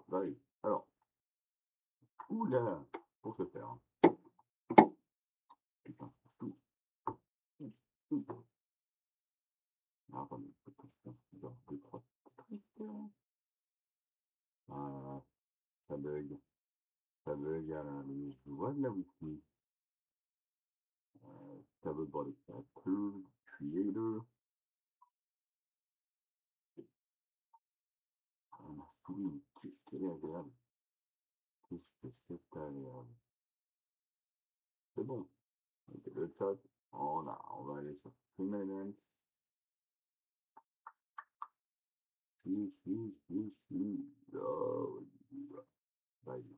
Bah oui. Alors, oula, pour ce faire, hein. Putain, c'est tout. Ah, attendez, parce que je dois 2-3 petits trucs. Ah, ça bug. Ça bug, je vois de la wifi. Tableau de bord d'explorateur, creator. Ah, ma souris, mais qu'est-ce qu'elle est agréable. Qu'est-ce que c'est agréable. C'est bon. Ok, le chat. On va aller sur Stream Elements. Si. Oh, vas-y.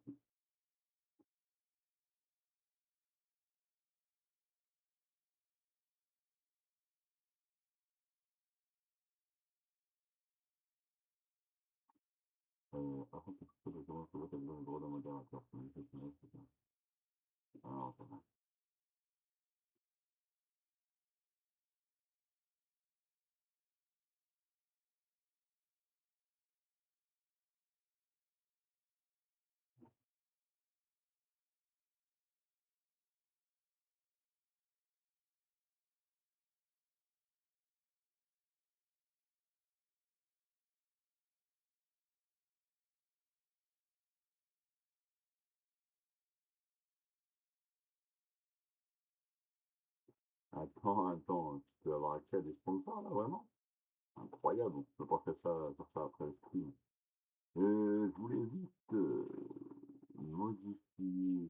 Par contre, je peux comment je vois le droit d'un modérateur. Alors, ça va. Attends, tu peux avoir accès à des sponsors là, vraiment? Incroyable, je peux pas faire ça après le stream. Je voulais juste modifier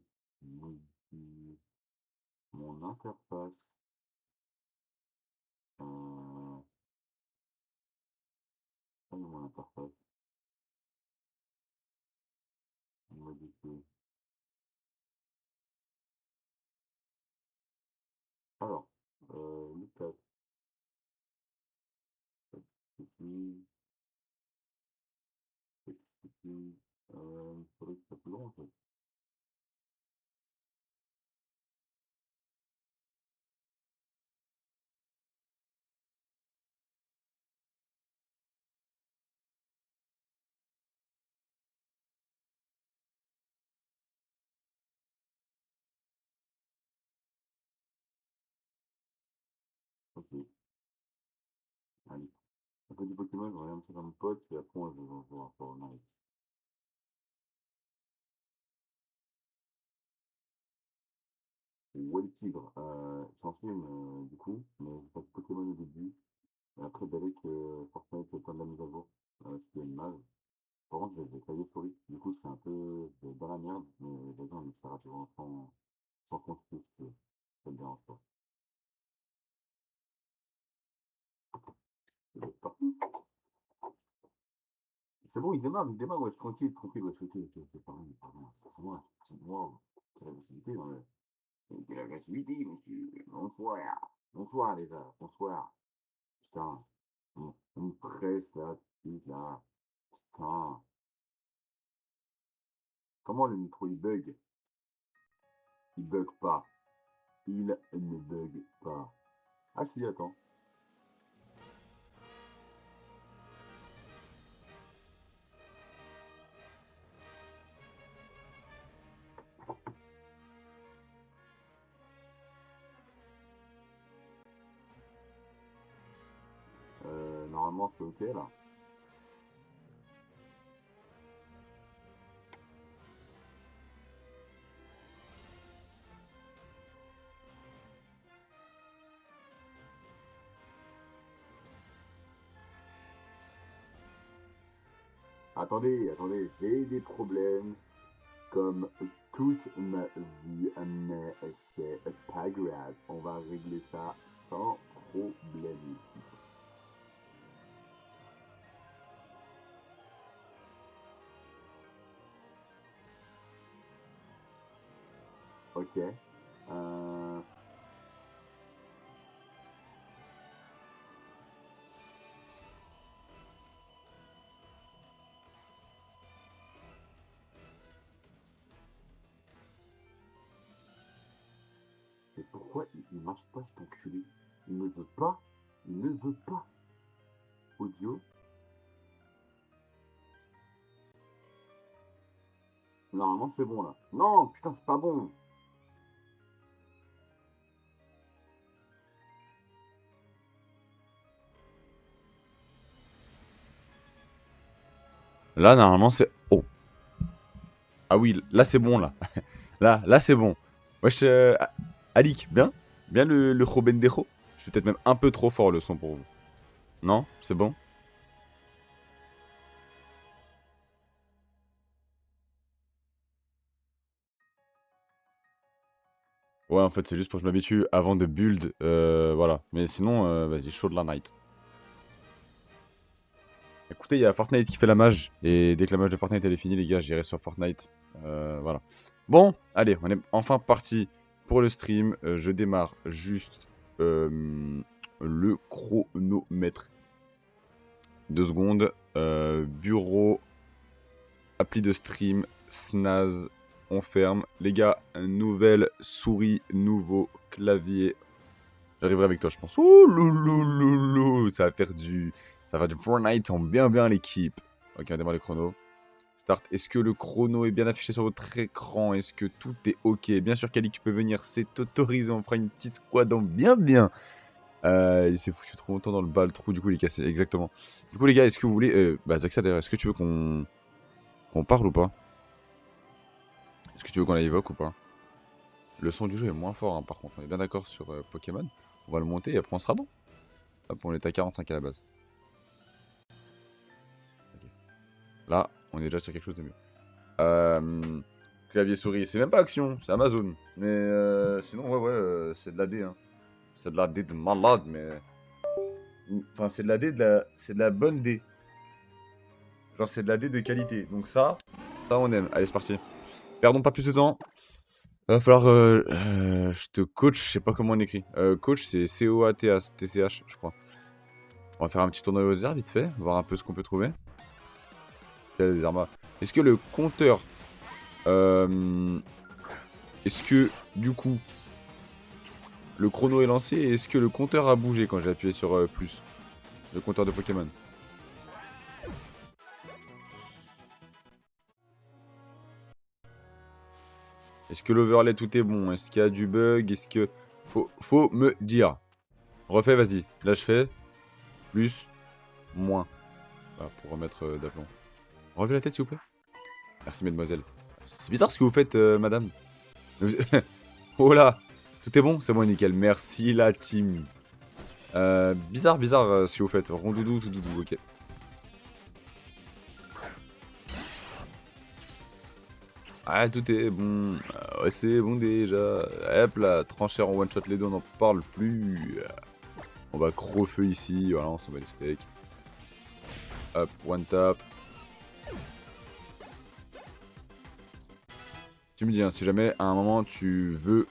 mon interface. Pas mon interface, modifier. Alors, Lucas, Textity, Textity, faudrait que ça soit plus grand en fait. Ok, allez. Un peu du Pokémon, je regarde ça dans mon pote, et après on va voir Fortnite. Ouais, le tigre, j'en suis du coup, mais j'ai pas de Pokémon au début. Et après, Dalek, Fortnite, plein de la mise à jour, ce qui est une mage. Par contre, j'ai clavier souris. Du coup, c'est un peu dans la merde, mais vas-y, on essaiera de voir sans construire, si tu veux. Ça me dérange pas. C'est bon, il démarre, ouais, tranquille, ouais, ok, pardon, c'est moi qui ai l'agressivité dans le. Qui a l'agressivité, monsieur. Bonsoir, les gars, bonsoir. Putain, on me presse là, tout de suite, là. Putain, comment le micro il bug? Il bug pas. Il ne bug pas. Ah si, attends. Normalement, c'est ok là. Attendez, j'ai des problèmes comme toute ma vie, mais c'est pas grave. On va régler ça sans problème. Ok. Mais pourquoi il marche pas cet enculé? Il ne veut pas. Il ne veut pas. Audio. Normalement, c'est bon, là. Non, putain, c'est pas bon. Là, normalement, c'est... Oh. Ah oui, là, c'est bon, là. Là, c'est bon. Wesh, Alik, bien? Bien le Jobendejo? Je suis peut-être même un peu trop fort le son pour vous. Non? C'est bon? Ouais, en fait, c'est juste pour que je m'habitue avant de build. Voilà. Mais sinon, vas-y, chaud de la night. Écoutez, il y a Fortnite qui fait la mage. Et dès que la mage de Fortnite elle est finie, les gars, j'irai sur Fortnite. Voilà. Bon, allez, on est enfin parti pour le stream. Je démarre juste le chronomètre. 2 secondes. Bureau. Appli de stream. Snaz. On ferme. Les gars, nouvelle souris. Nouveau clavier. J'arriverai avec toi, je pense. Ouh, loulou. Ça va faire du... Ça va du Fortnite en bien l'équipe. Ok, on démarre le chrono. Start. Est-ce que le chrono est bien affiché sur votre écran? Est-ce que tout est ok? Bien sûr, Kali, tu peux venir. C'est autorisé. On fera une petite squad en bien. Il s'est foutu trop longtemps dans le bas, le trou. Du coup, il est cassé. Exactement. Du coup, les gars, est-ce que vous voulez... bah, Zaxa, d'ailleurs, est-ce que tu veux qu'on parle ou pas? Est-ce que tu veux qu'on la évoque ou pas? Le son du jeu est moins fort, hein, par contre. On est bien d'accord sur Pokémon. On va le monter et après, on sera bon. Hop, on est à 45 à la base. Ok. Là, on est déjà sur quelque chose de mieux. Clavier souris, c'est même pas Action, c'est Amazon. Mais sinon, ouais, c'est de la D. Hein. C'est de la D de malade, mais. Enfin, c'est de la D c'est de la bonne D. Genre, c'est de la D de qualité. Donc, ça, on aime. Allez, c'est parti. Perdons pas plus de temps. Va falloir. Je te coach, je sais pas comment on écrit. Coach, c'est C-O-A-T-H, je crois. On va faire un petit tournoi au hasard vite fait, voir un peu ce qu'on peut trouver. Est-ce que le compteur. Est-ce que, du coup, le chrono est lancé et est-ce que le compteur a bougé quand j'ai appuyé sur plus? Le compteur de Pokémon. Est-ce que l'overlay tout est bon? Est-ce qu'il y a du bug? Est-ce que... Faut me dire. Refais, vas-y. Là, je fais. Plus. Moins. Voilà, pour remettre d'aplomb. Relevez la tête, s'il vous plaît. Merci, mademoiselle. C'est bizarre ce que vous faites, madame. Oh là. Tout est bon? C'est bon, nickel. Merci, la team. Bizarre, ce que vous faites. Rondoudou, tout doudou, ok. Ah, tout est bon. Ouais, c'est bon déjà. Hop là, tranchère en one shot les deux, on n'en parle plus. On va crowfeu ici. Voilà, on s'en met les steaks. Hop, one tap. Tu me dis, hein, si jamais à un moment tu veux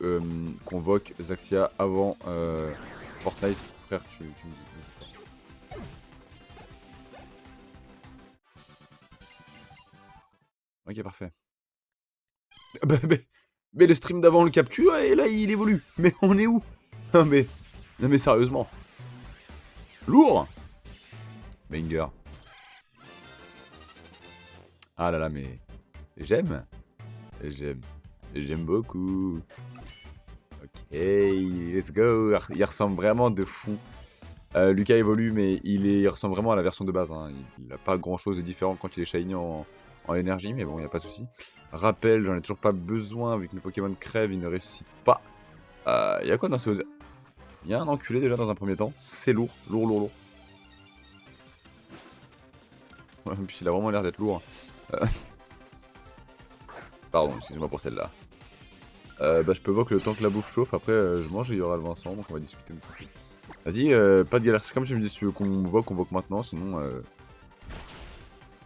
convoque Zaxia avant Fortnite, frère, tu me dis. N'hésite pas. Ok, parfait. Bah, mais le stream d'avant on le capture et là il évolue. Mais on est où? Non mais sérieusement. Lourd. Banger. Ah là là, mais j'aime. J'aime. J'aime beaucoup. Ok, let's go. Il ressemble vraiment de fou. Lucas évolue, mais il ressemble vraiment à la version de base. Hein. Il n'a pas grand chose de différent quand il est shiny en énergie, mais bon, il n'y a pas de souci. Rappel, j'en ai toujours pas besoin, vu que mes Pokémon crèvent, ils ne ressuscitent pas. Il y a quoi dans ces... Il y a un enculé déjà dans un premier temps. C'est lourd. Lourd. Ouais, en plus, il a vraiment l'air d'être lourd. Pardon, excusez-moi pour celle-là. Bah, je peux voir que le temps que la bouffe chauffe, après je mange et il y aura le Vincent, donc on va discuter un peu. Vas-y, pas de galère, c'est comme tu me dis, si tu veux qu'on voque maintenant, sinon...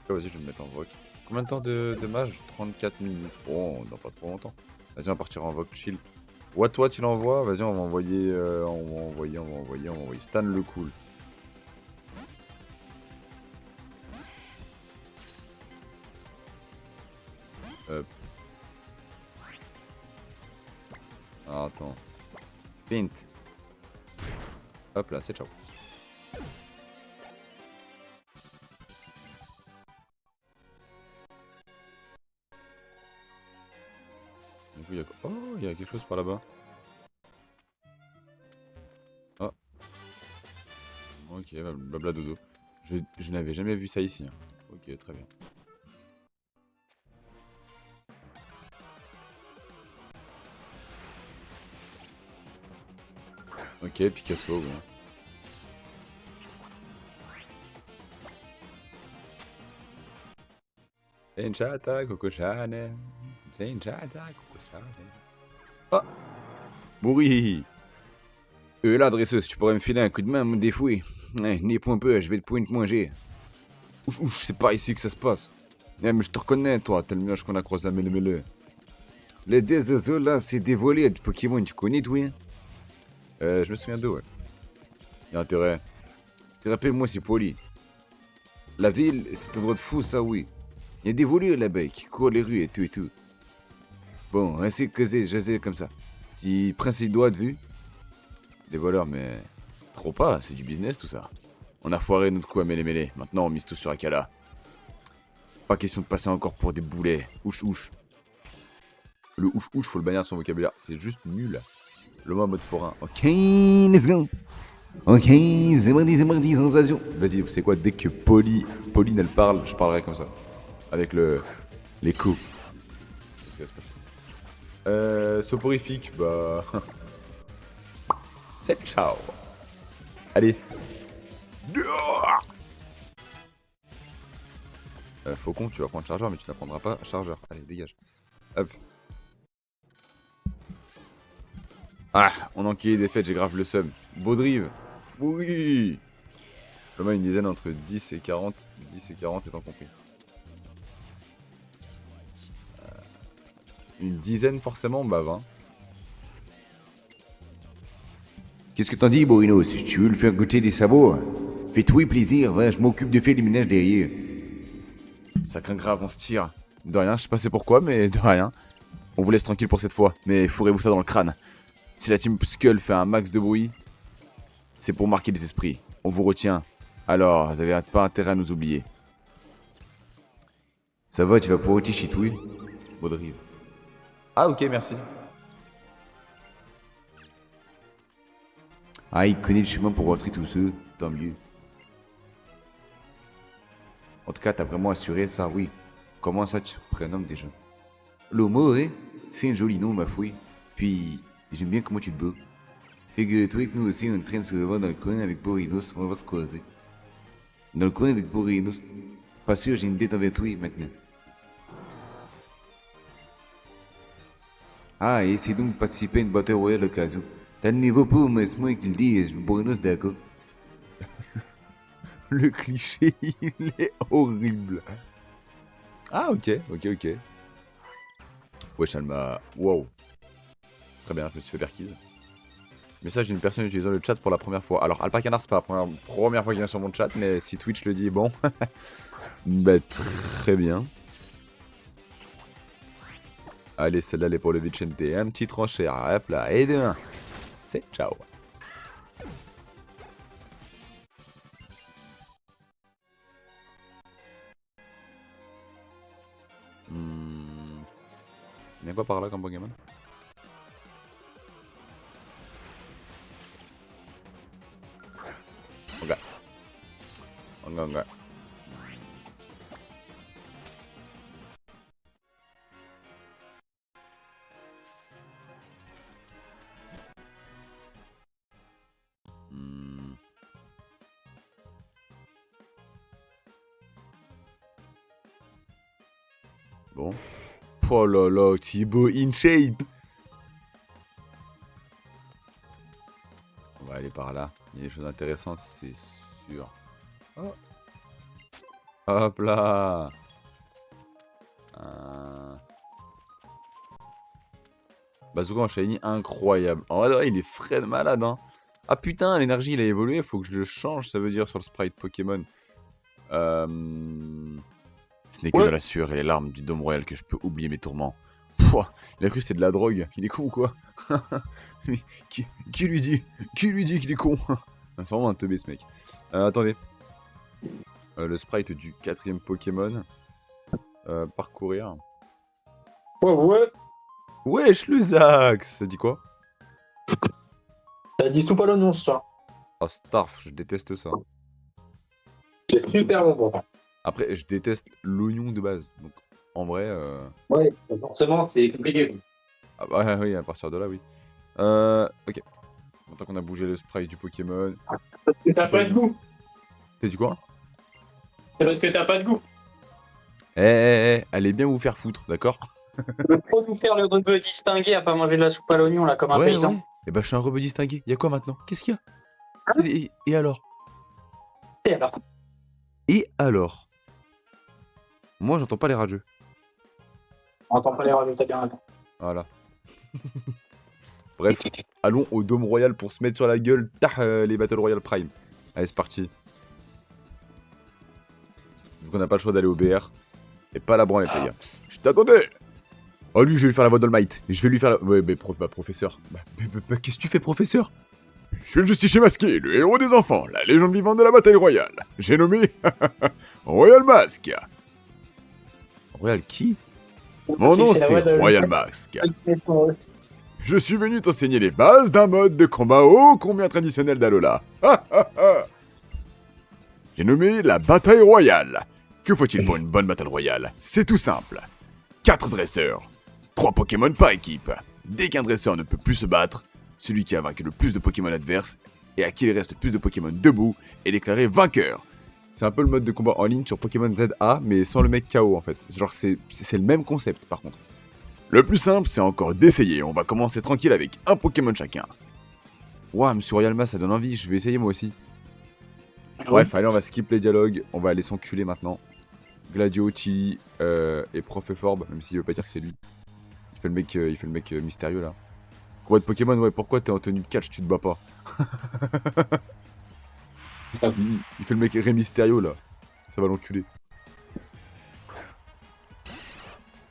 Vas-y, je vais me mettre en voque. Combien de temps de mage? 34 minutes. Bon, dans pas trop longtemps. Vas-y, on va partir en vogue chill. What tu l'envoies? Vas-y, on va envoyer, on va envoyer Stan le cool. Hop. Ah, attends. Pint. Hop là, c'est ciao. coup, oh, il y a quelque chose par là-bas. Oh. Ok, blabla dodo. Je n'avais jamais vu ça ici. Hein. Ok, très bien. Ok, Picasso, ouais. C'est une chatte à Coco Chanel. C'est une chatte à Coco Chanel. Oh, Bourri. Là, dresseuse, tu pourrais me filer un coup de main, me défouer. N'aie point peu, je vais te pointe manger. Ouch, c'est pas ici que ça se passe. Mais je te reconnais, toi, t'as le nuage qu'on a croisé à Mele. Les deux là, c'est des volets de Pokémon, tu connais, toi? Je me souviens d'eux, ouais. Y'a intérêt. Te rappelle-moi, c'est poli. La ville, c'est un endroit de fou, ça, oui. Y'a des voleurs là-bas qui courent les rues et tout. Bon, ainsi que j'ai comme ça. Petit prince et doigt de vue. Des voleurs, mais. Trop pas, c'est du business tout ça. On a foiré notre coup à mêler. Maintenant, on mise tout sur Akala. Pas question de passer encore pour des boulets. Ouch. Le ouch, faut le bannir de son vocabulaire. C'est juste nul. Le mot en mode forain. Ok, let's go. Ok, c'est mardi, sensation. Vas-y, vous savez quoi, dès que Pauline elle parle, je parlerai comme ça. Avec l'écho. C'est ce qui va se passer. Soporifique, bah. C'est ciao. Allez. Faucon, tu vas prendre chargeur, mais tu n'apprendras pas chargeur. Allez, dégage. Hop. Ah, on enquille des fêtes, j'ai grave le seum. Baudrive. Oui. Le moins une dizaine entre 10 et 40. 10 et 40 étant compris. Une dizaine forcément, bah 20. Qu'est-ce que t'en dis, Borino? Si tu veux le faire goûter des sabots, fais-toi plaisir, va, je m'occupe de faire les ménages derrière. Ça craint grave, on se tire. De rien, je sais pas c'est pourquoi, mais de rien. On vous laisse tranquille pour cette fois, mais fourrez-vous ça dans le crâne. Si la team Skull fait un max de bruit, c'est pour marquer les esprits. On vous retient. Alors, vous avez pas intérêt à nous oublier. Ça va, tu vas pouvoir te chitouiller. Baudrive. Ah ok, merci. Ah, il connaît le chemin pour rentrer tout seul, tant mieux. En tout cas, t'as vraiment assuré ça, oui. Comment ça, tu te prénommes déjà? Lomo, hein? C'est un joli nom, ma fouille. Puis, j'aime bien comment tu te bats. Figure-toi que nous aussi, on est en train de se revoir dans le coin avec Borinos, on va se croiser. Dans le coin avec Borinos. Pas sûr, j'ai une dette envers toi maintenant. Ah, et essaye donc de participer à une bataille royale au cas où. T'as le niveau pour, mais c'est moi qui le dis, Borinos d'accord. Le cliché, il est horrible. Ah ok. Wesh, elle m'a... Wow. Très bien, je me suis fait perquise. Message d'une personne utilisant le chat pour la première fois. Alors, Alpacanard, c'est pas la première fois qu'il vient sur mon chat, mais si Twitch le dit, bon. Bah, très bien. Allez, celle-là, elle est pour le Vicente. Un petit tranché, hop là, et de 1. C'est ciao. Y'a quoi par là comme Pokémon? Ok. Bon. Oh là là, Thibaut in shape. On va aller par là. Il y a des choses intéressantes, c'est sûr. Oh. Hop là. Bazooka en shiny incroyable. En vrai, il est frais de malade, hein. Ah putain, l'énergie, il a évolué, faut que je le change, ça veut dire, sur le sprite Pokémon. Ce n'est que dans la sueur et les larmes du dôme royal que je peux oublier mes tourments. Pouah, il a cru que c'était de la drogue. Il est con ou quoi? qui lui dit qu'il est con? C'est vraiment un teubé ce mec. Attendez. Le sprite du 4ème Pokémon. Parcourir. Ouais. Wesh, le Zax. Ça dit quoi? T'as dit soupe à l'oignon ce soir. Ah, Starf, je déteste ça. C'est super bon. Après, je déteste l'oignon de base. Donc, en vrai... Ouais, forcément, c'est compliqué. Ah bah oui, à partir de là, oui. Ok. Maintenant qu'on a bougé le sprite du Pokémon... Parce que t'as pas de goût. T'as dit quoi? C'est parce que t'as pas de goût. Allez bien vous faire foutre, d'accord? Faut nous faire le rebeu distingué à pas manger de la soupe à l'oignon là comme un paysan. Ouais. Et bah, je suis un rebeu distingué. Y'a quoi maintenant? Qu'est-ce qu'il y a? Hein? Et alors? Et alors Et alors? Moi, j'entends pas les rageux. On entend pas les radios, t'as bien raison. Voilà. Bref, allons au Dôme Royal pour se mettre sur la gueule. Les Battle Royale Prime. Allez, c'est parti. Vu qu'on n'a pas le choix d'aller au BR. Et pas la branlette, les gars. Je t'attendais. Oh, lui, je vais lui faire la voix d'All-Might. Je vais lui faire la... Ouais, mais professeur. Qu'est-ce que tu fais, professeur? Je suis le justicier masqué, le héros des enfants, la légende vivante de la bataille royale. J'ai nommé... Royal Mask. Royal qui? Mon nom, c'est Royal Mask. Je suis venu t'enseigner les bases d'un mode de combat ô combien traditionnel d'Alola. J'ai nommé la bataille royale. Que faut-il pour une bonne bataille royale? C'est tout simple. 4 dresseurs, 3 Pokémon par équipe. Dès qu'un dresseur ne peut plus se battre, celui qui a vaincu le plus de Pokémon adverses et à qui il reste le plus de Pokémon debout est déclaré vainqueur. C'est un peu le mode de combat en ligne sur Pokémon ZA, mais sans le mec KO en fait. Genre c'est le même concept par contre. Le plus simple, c'est encore d'essayer. On va commencer tranquille avec un Pokémon chacun. Ouah, Monsieur Royal Mask, ça donne envie. Je vais essayer moi aussi. Bref, allez, on va skip les dialogues. On va aller s'enculer maintenant. Gladio, Chili et Prof Forb, même s'il veut pas dire que c'est lui. Il fait le mec mystérieux là. Combat de Pokémon, ouais, pourquoi t'es en tenue de catch, tu te bats pas? il fait le mec Ré Mysterio là. Ça va l'enculer.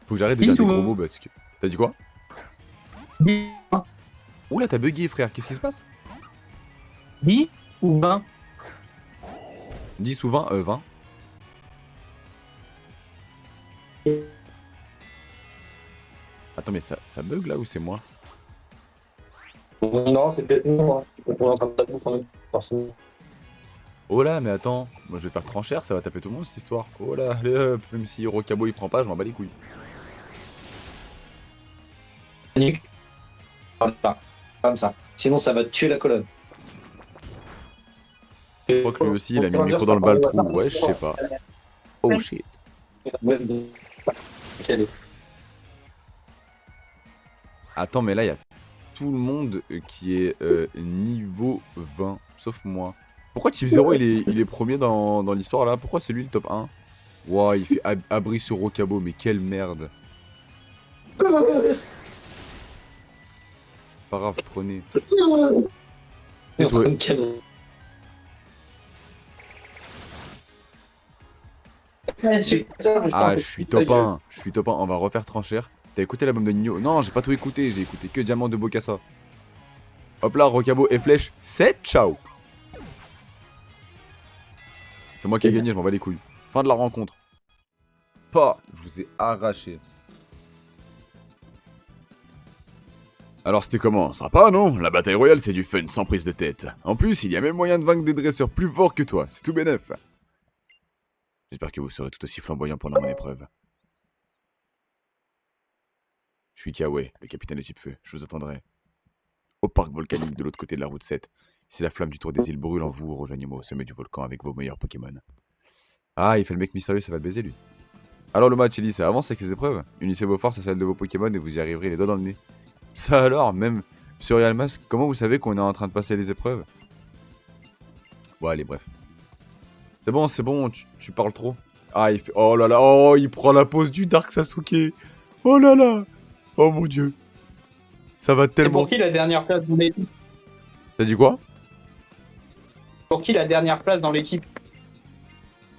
Faut que j'arrête de dire des gros mots parce que... T'as dit quoi? Oula, t'as bugué frère, qu'est-ce qui se passe? 10 ou 20? 10 ou 20? 20. Attends, mais ça bug là ou c'est moi? Non, c'est peut-être nous. On est en train de la bouffer, forcément. Oh là, mais attends, moi je vais faire tranchère, ça va taper tout le monde cette histoire. Oh là, allez hop, même si Rocabo il prend pas, je m'en bats les couilles. Voilà, comme ça. Sinon, ça va tuer la colonne. Je crois que lui aussi, il a mis le micro dans le bas le trou. Ouais, je sais pas. Oh shit. Attends, mais là, il y a tout le monde qui est niveau 20, sauf moi. Pourquoi Type 0 il est premier dans l'histoire là? Pourquoi c'est lui le top 1? Ouah, il fait abri sur Rocabo, mais quelle merde. Pas grave, prenez. Ah, je suis top 1. Je suis top 1. On va refaire tranchère. T'as écouté l'album de Nino? Non, j'ai pas tout écouté. J'ai écouté que Diamant de Bokassa. Hop là, Rocabo et Flèche. C'est ciao. C'est moi qui ai gagné, je m'en bats les couilles. Fin de la rencontre. Pas, je vous ai arraché. Alors c'était comment? Sympa, non? La bataille royale, c'est du fun, sans prise de tête. En plus, il y a même moyen de vaincre des dresseurs plus forts que toi. C'est tout bénef. J'espère que vous serez tout aussi flamboyant pendant mon épreuve. Je suis Kawaii, le capitaine de type feu. Je vous attendrai. Au parc volcanique de l'autre côté de la route 7. Si la flamme du tour des îles brûle en vous, rejoignez-moi au sommet du volcan avec vos meilleurs Pokémon. Ah, il fait le mec mystérieux, ça va le baiser lui. Alors le match, il dit, ça avance avec les épreuves. Unissez vos forces à celles de vos Pokémon et vous y arriverez les doigts dans le nez. Ça alors, même sur Real Mask, comment vous savez qu'on est en train de passer les épreuves? Bon, allez, bref. C'est bon, tu parles trop. Ah, il fait... Oh là là, oh, il prend la pose du Dark Sasuke. Oh là là. Oh mon dieu. Ça va C'est tellement... pour qui la dernière place dans l'équipe? T'as dit quoi? Pour qui la dernière place dans l'équipe?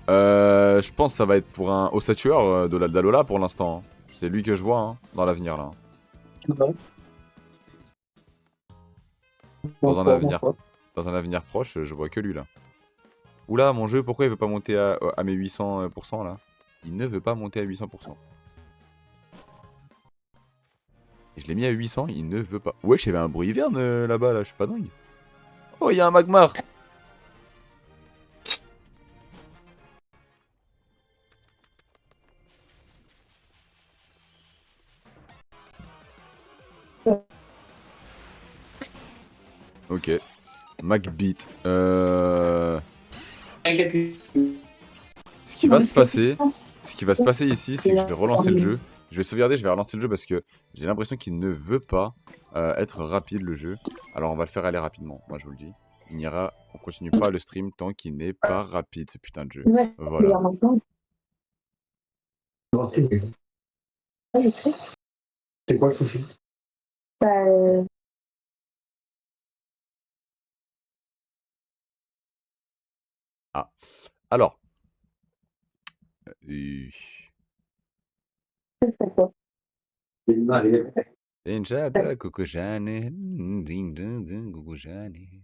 Je pense que ça va être pour un ossature de d'Alola pour l'instant. C'est lui que je vois hein, dans l'avenir là. Dans un avenir proche, je vois que lui là. Oula, mon jeu, pourquoi il veut pas monter à mes 800% là? Il ne veut pas monter à 800%. Je l'ai mis à 800, il ne veut pas. Wesh, il y avait un bruit hiverne là-bas, là, je suis pas dingue. Oh, il y a un magmar. Ok. Macbeat. Ce qui va se passer, ici, c'est que je vais relancer le jeu. Je vais sauvegarder, je vais relancer le jeu parce que j'ai l'impression qu'il ne veut pas être rapide le jeu. Alors on va le faire aller rapidement, moi je vous le dis. On continue pas le stream tant qu'il n'est pas rapide ce putain de jeu. Voilà. Je sais. C'est quoi le souci? Bah, Ah. Alors. c'est quoi? Inchada, Kokojane. Ding, ding, ding, Kokojane. Il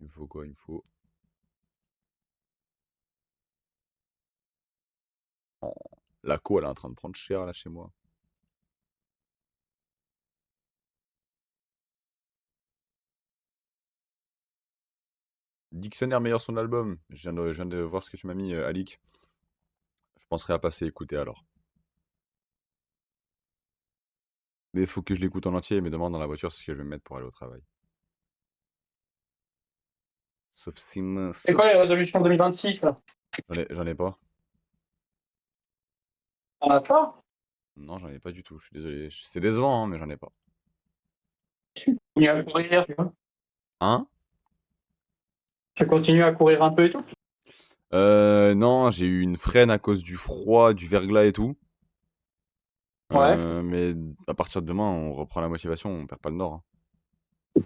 me faut quoi? Il me faut. Oh, la co, elle est en train de prendre cher là chez moi. Dictionnaire meilleur son album. Je viens de voir ce que tu m'as mis, Alik. Je penserai à passer écouter alors. Mais il faut que je l'écoute en entier. Mais demain dans la voiture, c'est ce que je vais me mettre pour aller au travail. Sauf si. C'est quoi les résolutions 2026 là? J'en ai pas. On a pas? Non, j'en ai pas du tout. Je suis désolé. C'est décevant, hein, mais j'en ai pas. Tu continues à courir, tu vois? Hein? Tu continues à courir un peu et tout? Non, j'ai eu une freine à cause du froid, du verglas et tout. Ouais. Mais à partir de demain, on reprend la motivation, on perd pas le nord, hein.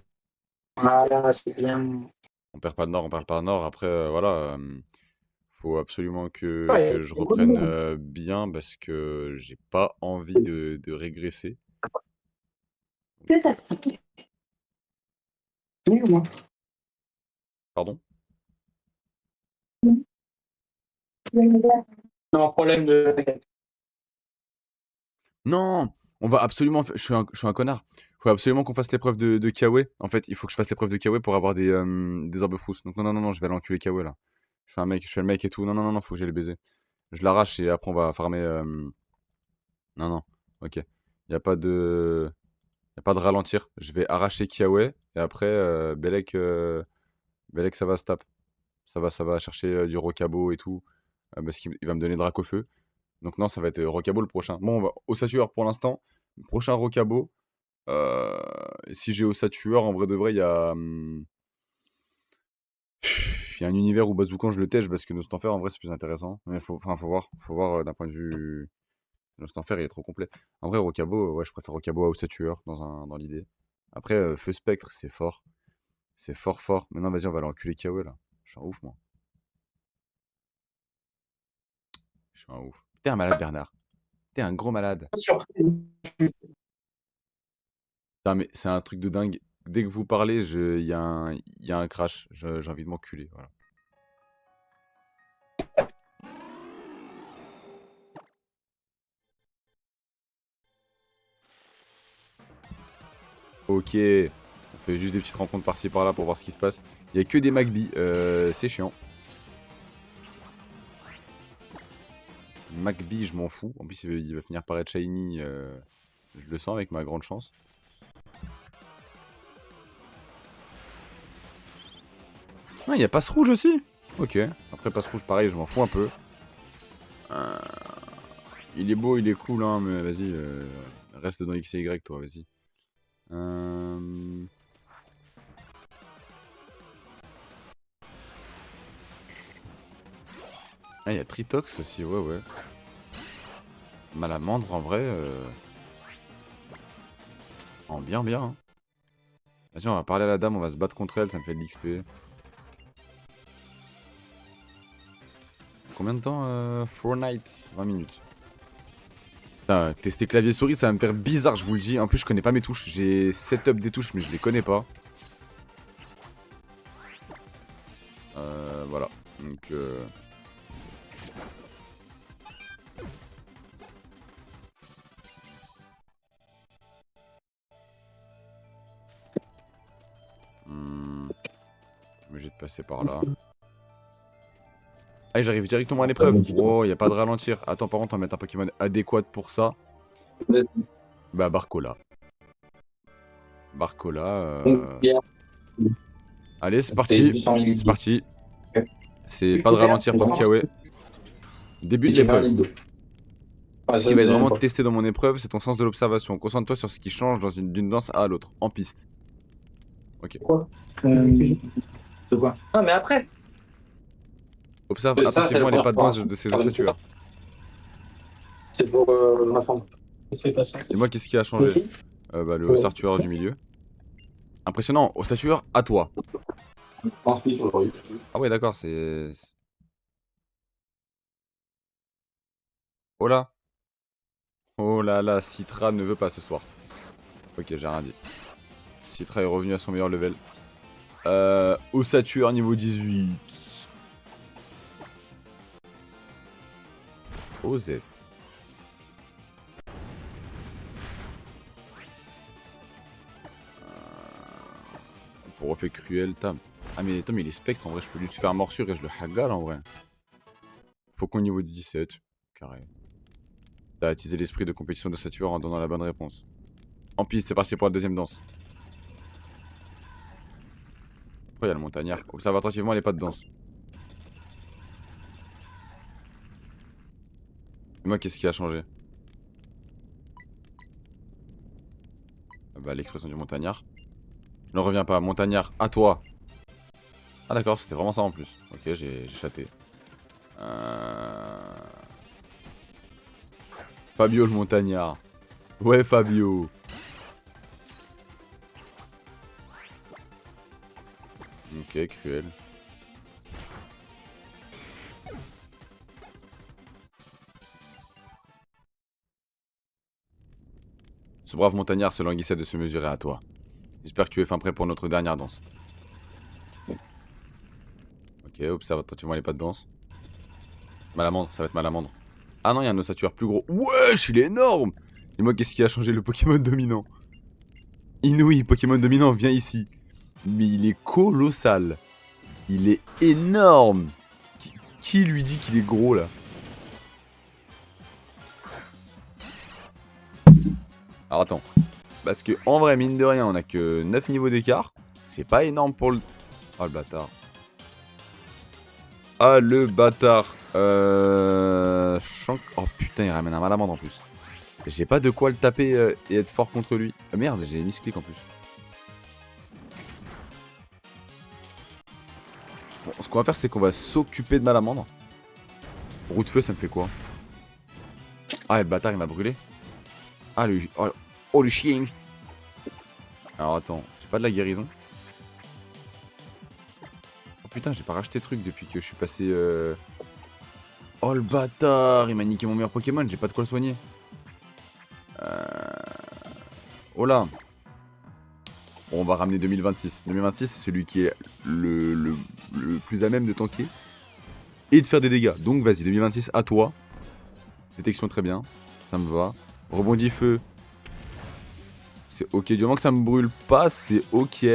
Voilà, c'est bien. On perd pas le nord, on perd pas le nord. Après, voilà, faut absolument que Ouais, je reprenne bien parce que j'ai pas envie de régresser. Que t'as fait? oui, moi. Pardon? Non, problème de. Non! On va absolument. Je suis un connard. Faut absolument qu'on fasse l'épreuve de Kiawe. En fait, il faut que je fasse l'épreuve de Kiawe pour avoir des orbes frousses. Donc, non, non, non, non, je vais aller enculer Kiawe là. Je suis un mec, je suis le mec et tout. Non, non, non, non, faut que j'aille le baiser. Je l'arrache et après on va farmer. Non, non, ok. Y a pas de. Y a pas de ralentir. Je vais arracher Kiawe et après, Belek, ça va se tape. Ça va chercher du Rocabo et tout. Parce qu'il va me donner Dracofeu. Donc, non, ça va être Rocabo le prochain. Bon, on va au Satueur pour l'instant. Prochain Rocabo. Si j'ai au Satueur, en vrai de vrai, il y a un univers où Bazoukan je le tège parce que Nostanfer en vrai c'est plus intéressant. Mais faut voir. Faut voir d'un point de vue. Nostanfer il est trop complet. En vrai, Rocabo, ouais, je préfère Rocabo à Osatueur dans l'idée. Après, Feu Spectre, c'est fort. C'est fort fort. Maintenant, vas-y, on va aller enculer Kiawe là. Je suis un ouf, moi. Je suis un ouf. T'es un malade, Bernard. T'es un gros malade. Putain, mais c'est un truc de dingue. Dès que vous parlez, il y a un crash. J'ai envie de m'enculer. Voilà. Ok. On fait juste des petites rencontres par-ci par-là pour voir ce qui se passe. Il y a que des Magby. C'est chiant. Magby, je m'en fous. En plus, il va finir par être shiny. Je le sens avec ma grande chance. Ah, il y a Passe Rouge aussi. Ok. Après, Passe Rouge, pareil, je m'en fous un peu. Il est beau, il est cool, hein, mais vas-y. Reste dans X et Y, toi, vas-y. Ah, il y a Tritox aussi, ouais, ouais. Malamandre, en vrai. En bien, bien. Hein. Vas-y, on va parler à la dame, on va se battre contre elle, ça me fait de l'XP. Combien de temps Fortnite 20 minutes. Putain, tester clavier souris, ça va me faire bizarre, je vous le dis. En plus, je connais pas mes touches. J'ai setup des touches, mais je les connais pas. Voilà. Donc, obligé de passer par là. Ah, j'arrive directement à l'épreuve. Oh, y a pas de ralentir. Attends, par contre, on va mettre un Pokémon adéquat pour ça. Bah, Barcola. Barcola. Allez, c'est parti. C'est parti. C'est pas de ralentir pour Kiawe. Début de l'épreuve. Ce qui va être vraiment testé dans mon épreuve, c'est ton sens de l'observation. Concentre-toi sur ce qui change d'une danse à l'autre, en piste. Ok. De quoi? Non, mais après. Observe Ça, attentivement c'est les pas de danse pour- de ces ossature. C'est pour ma femme. C'est pas ça. Dis-moi, qu'est-ce qui a changé? Bah, le ossature du milieu. Impressionnant, ossature, à toi. Transmis sur le bruit. Ah ouais, d'accord, c'est... Oh là. Oh là là, Citra ne veut pas ce soir. Ok, j'ai rien dit. Citra est revenu à son meilleur level. Ossature niveau 18. Osef. Pour effet cruel, Tam. Ah mais Tam il est spectre en vrai, je peux juste faire morsure et je le haggal en vrai. Faucon niveau 17. Carré. T'as attisé l'esprit de compétition d'ossature en donnant la bonne réponse. En piste, c'est parti pour la deuxième danse. Pourquoi il y a le montagnard? Observe attentivement les pas de danse. Dis-moi, qu'est-ce qui a changé? Bah, l'expression du montagnard. Je ne reviens pas. Montagnard, à toi. Ah d'accord, c'était vraiment ça en plus. Ok, j'ai chaté. Fabio le montagnard. Ouais, Fabio. Ok, cruel. Ce brave montagnard se languissait de se mesurer à toi. J'espère que tu es fin prêt pour notre dernière danse. Ok, observe attentivement les pas de danse. Malamandre, ça va être Malamandre. Ah non, il y a un ossature plus gros. Wesh, il est énorme! Et moi, qu'est-ce qui a changé? Le Pokémon dominant. Inouï, Pokémon dominant, viens ici. Mais il est colossal. Il est énorme. Qui lui dit qu'il est gros là? Alors attends. Parce que en vrai, mine de rien, on a que 9 niveaux d'écart. C'est pas énorme pour le... Oh le bâtard. Ah le bâtard. Oh putain, il ramène un Malamandre en plus. J'ai pas de quoi le taper et être fort contre lui. Merde, j'ai misclick en plus. Bon, ce qu'on va faire, c'est qu'on va s'occuper de Malamandre. Roue de feu, ça me fait quoi? Ah, le bâtard, il m'a brûlé. Ah, le... Oh, le chien. Alors, attends. J'ai pas de la guérison. Oh, putain, j'ai pas racheté de truc depuis que je suis passé... Oh, le bâtard. Il m'a niqué mon meilleur Pokémon. J'ai pas de quoi le soigner. Oh là. Bon, on va ramener 2026. 2026, c'est celui qui est le plus à même de tanker et de faire des dégâts. Donc vas-y, 2026 à toi. Détection très bien, ça me va. Rebondis feu, c'est ok. Du moment que ça me brûle pas, c'est ok.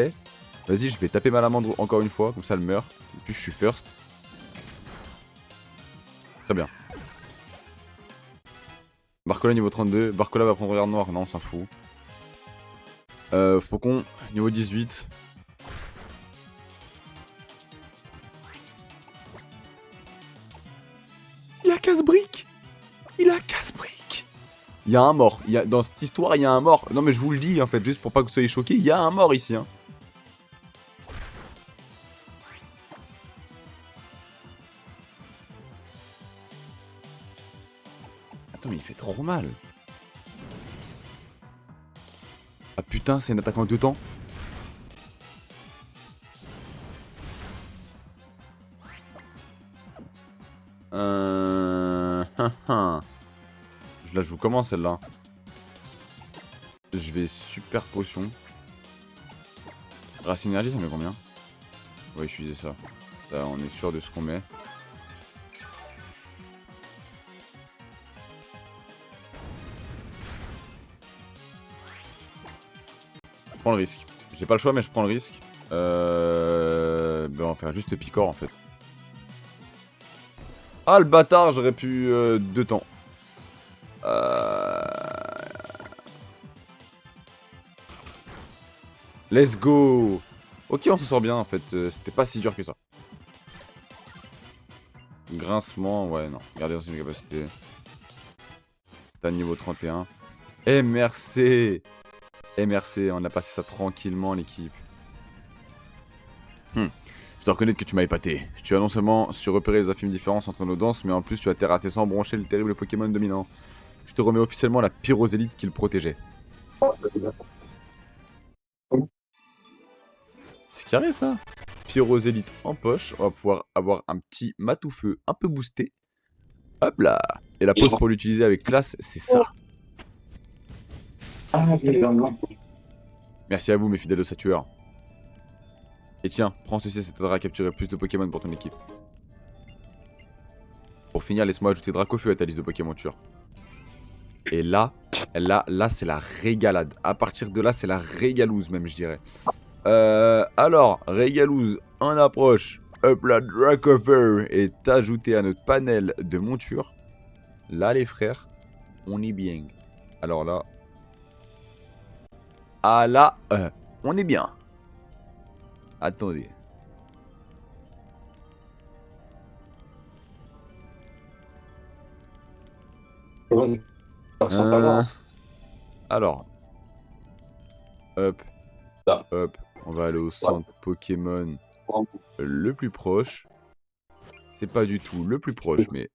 Vas-y, je vais taper Malamandre encore une fois, comme ça elle meurt. Et puis je suis first. Très bien. Barcola niveau 32. Barcola va prendre regard noir, non, on s'en fout. Faucon, niveau 18. Il a casse-brique. Il a casse-brique. Il y a un mort. Dans cette histoire, il y a un mort. Non mais je vous le dis en fait, juste pour pas que vous soyez choqués, il y a un mort ici. Hein. Attends mais il fait trop mal. Ah putain, c'est une attaque en deux temps. Je la joue comment celle-là? Je vais super potion. Racine énergie, ça met combien? On va utiliser ça. Ça, on est sûr de ce qu'on met. Je prends le risque. J'ai pas le choix, mais je prends le risque. Ben on va faire juste Picor en fait. Ah le bâtard, j'aurais pu 2 temps. Let's go. Ok, on se sort bien en fait, c'était pas si dur que ça. Grincement, ouais non, regardez dans une capacité. C'est à niveau 31. MRC. MRC, on a passé ça tranquillement l'équipe. Je dois reconnaître que tu m'as épaté. Tu as non seulement su repérer les infimes différences entre nos danses, mais en plus tu as terrassé sans broncher le terrible Pokémon dominant. Je te remets officiellement la pyrosélite qui le protégeait. C'est carré ça. Pyrosélite en poche, on va pouvoir avoir un petit matou-feu un peu boosté. Hop là. Et la pose pour l'utiliser avec classe, c'est ça. Ah, c'est bien. Merci à vous mes fidèles osatueurs. Et tiens, prends ceci, ça t'aidera à capturer plus de Pokémon pour ton équipe. Pour finir, laisse-moi ajouter Dracofeu à ta liste de Pokémon tueurs. Et là c'est la régalade. À partir de là, c'est la régalouse même, je dirais. Alors, régalouse en approche. Hop là, Dracofeu est ajouté à notre panel de monture. Là, les frères, on est bien. Alors là... Ah là, on est bien. Attendez. Alors. Hop. Ça. Hop. On va aller au centre Pokémon le plus proche. C'est pas du tout le plus proche, mais...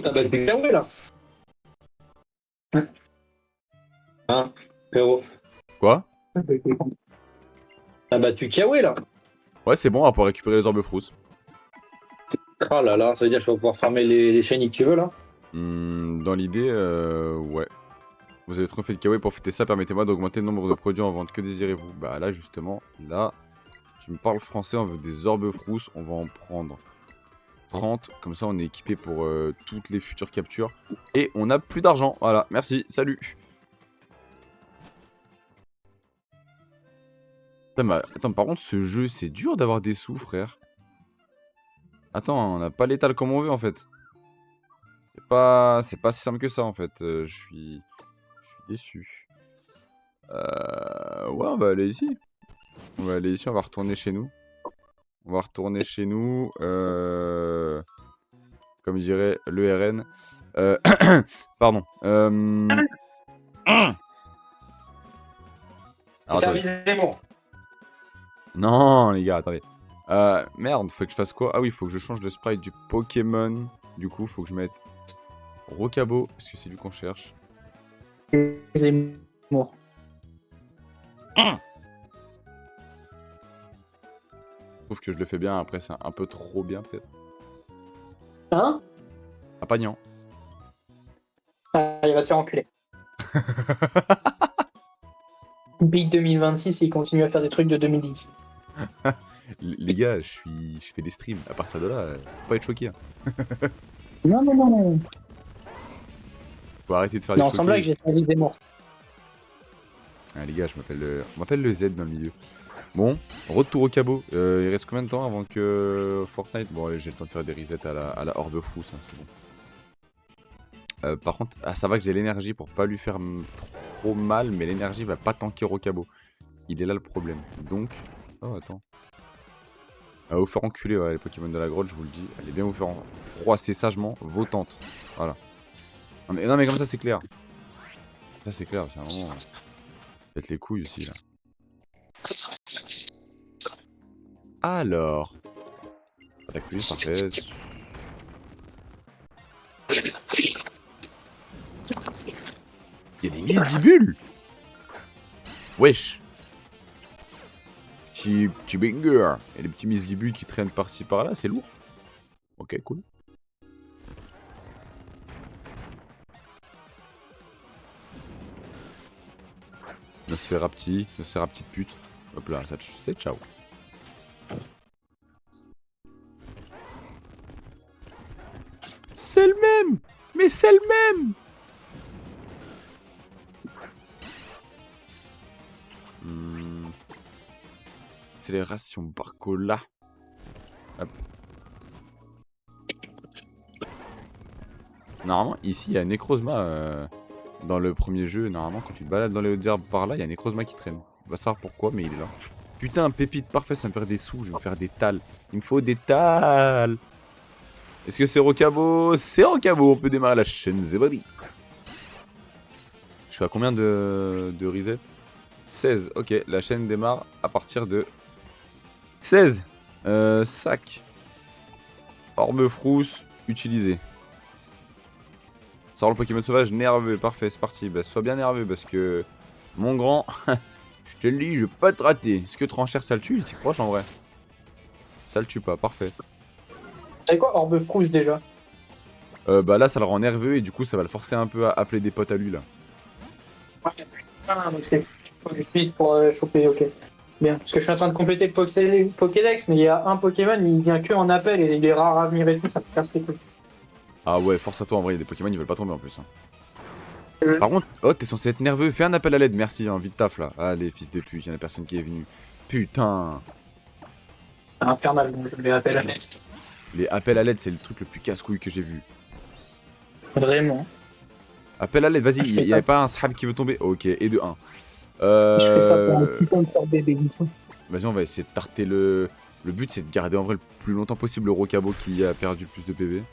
T'as battu Kawaii là. Hein, Péro. Quoi? T'as battu Kawaii là. Ouais, c'est bon, on va pouvoir récupérer les orbes frousse. Oh là là, ça veut dire que je vais pouvoir farmer les shiny que tu veux là. Dans l'idée, ouais. Vous avez trop fait de kawaii pour fêter ça, permettez-moi d'augmenter le nombre de produits en vente. Que désirez-vous? Bah là, justement, là, tu me parles français, on veut des orbes frousses, on va en prendre 30. Comme ça, on est équipé pour toutes les futures captures. Et on a plus d'argent. Voilà, merci, salut. Attends, par contre, ce jeu, c'est dur d'avoir des sous, frère. Attends, on n'a pas l'étal comme on veut, en fait. C'est pas si simple que ça, en fait. Je suis déçu. Ouais, on va aller ici. On va aller ici, on va retourner chez nous. On va retourner chez nous. Comme dirait le RN. Pardon. Alors, Service des mots. non, les gars, attendez. Merde, faut que je fasse quoi? Ah oui, faut que je change de sprite du Pokémon. Du coup, faut que je mette Rocabo, parce que c'est lui qu'on cherche. Zemmour. Je trouve que je le fais bien, après c'est un peu trop bien peut-être. Hein? Ah, Pagnan. Ah, il va te faire enculer. Big 2026, il continue à faire des trucs de 2010. Les gars, je fais des streams. À partir de là, faut pas être choqué. Hein. Non. Faut arrêter de faire Non, les sans blague, choqués. j'ai servi Zemmour. Ah, les gars, on m'appelle le Z dans le milieu. Bon, retour au cabot. Il reste combien de temps avant que Fortnite... Bon, allez, j'ai le temps de faire des resets à la horde frousse, hein, c'est bon. Par contre, ça va que j'ai l'énergie pour pas lui faire trop mal, mais l'énergie va pas tanker Rocabo. Il est là le problème. Donc... Oh, attends. À vous faire enculer, ouais, les Pokémon de la grotte, je vous le dis. Allez bien vous faire froisser sagement vos tentes. Voilà. Non mais comme ça c'est clair. Ça c'est clair, c'est un moment... Faites les couilles aussi là. Alors... Attaque plus, parfait. Il y a des misdibules. Wesh. Petit banger. Et les petits misdibules qui traînent par-ci par-là, c'est lourd. Ok, cool. Nosferapti, petite pute. Hop là, c'est ciao. C'est le même. Mais c'est le même. accélération Barcola. Hop. Normalement, ici, il y a Necrozma dans le premier jeu. Normalement, quand tu te balades dans les hautes herbes par là, il y a Necrozma qui traîne. On va savoir pourquoi, mais il est là. Putain, pépite, parfait, ça va me faire des sous. Je vais me faire des tals. Il me faut des tals. Est-ce que c'est Rocabo? C'est Rocabo. On peut démarrer la chaîne Zebari. Je suis à combien de reset? 16. Ok, la chaîne démarre à partir de 16. Sac. Orbe frousse. Utilisé. Sort le Pokémon sauvage nerveux. Parfait, c'est parti. Bah, sois bien nerveux parce que mon grand, je te le dis, je vais pas te rater. Est-ce que Tranchère ça le tue? Il est si proche en vrai. Ça le tue pas, parfait. C'est quoi Orbe Frousse déjà? Bah là ça le rend nerveux et du coup ça va le forcer un peu à appeler des potes à lui là. Ah, donc c'est faut que j'utilise pour choper, ok. Bien, parce que je suis en train de compléter le Pokédex, mais il y a un Pokémon, il vient que en appel et il est rare à venir et tout, ça me casse les couilles. Ah ouais, force à toi en vrai, il y a des Pokémon ils veulent pas tomber en plus. Hein. Par contre, oh t'es censé être nerveux, fais un appel à l'aide, merci, hein, vite taf là. Allez fils de pute, y'en a personne qui est venu. Putain. C'est infernal, donc je les appelle à l'aide. Les appels à l'aide c'est le truc le plus casse-couille que j'ai vu. Vraiment. Appel à l'aide, vas-y, je fais y ça. avait pas un Sahab qui veut tomber? Ok, et de 1. Je fais ça pour un putain de faire bébé du tout. Vas-y, on va essayer de tarter le... Le but, c'est de garder en vrai le plus longtemps possible le Rocabo qui a perdu le plus de PV.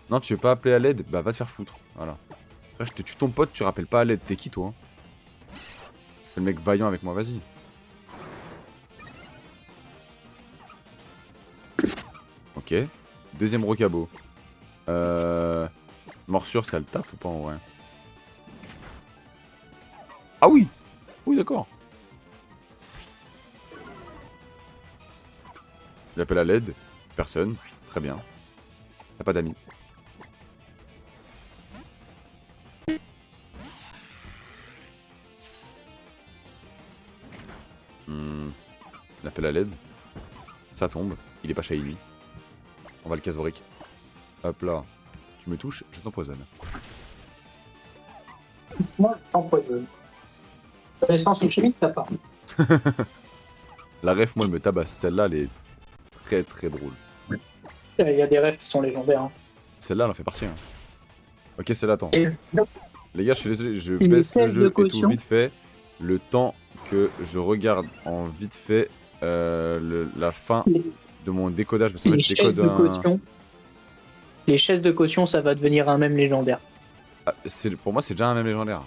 Non, tu veux pas appeler à l'aide? Bah, va te faire foutre. Voilà. Après, je te tue ton pote, tu rappelles pas à l'aide. T'es qui, toi? Fais le mec vaillant avec moi, vas-y. Ok. Deuxième Rocabo. Morsure, ça le tape ou pas en vrai? Ah oui! Oui, d'accord. J'appelle à l'aide. Personne. Très bien. T'as pas d'amis. L'appel à l'aide. Ça tombe. Il est pas shiny. On va le casse-brique. Hop là. Tu me touches, je t'empoisonne. Moi, je t'empoisonne. Connaissance une chimie, t'as pas. La ref, moi, elle me tabasse. Celle-là, elle est très très drôle. Il y a des rêves qui sont légendaires. Hein. Celle-là, elle en fait partie. Hein. Ok, celle-là, attends. Et Les gars, je suis désolé, je Une baisse le espèce de jeu et tout caution. vite fait. Le temps que je regarde en vite fait la fin de mon décodage. Parce que les je chaises décode de un... caution. Les chaises de caution, ça va devenir un même légendaire. Ah, pour moi, c'est déjà un même légendaire.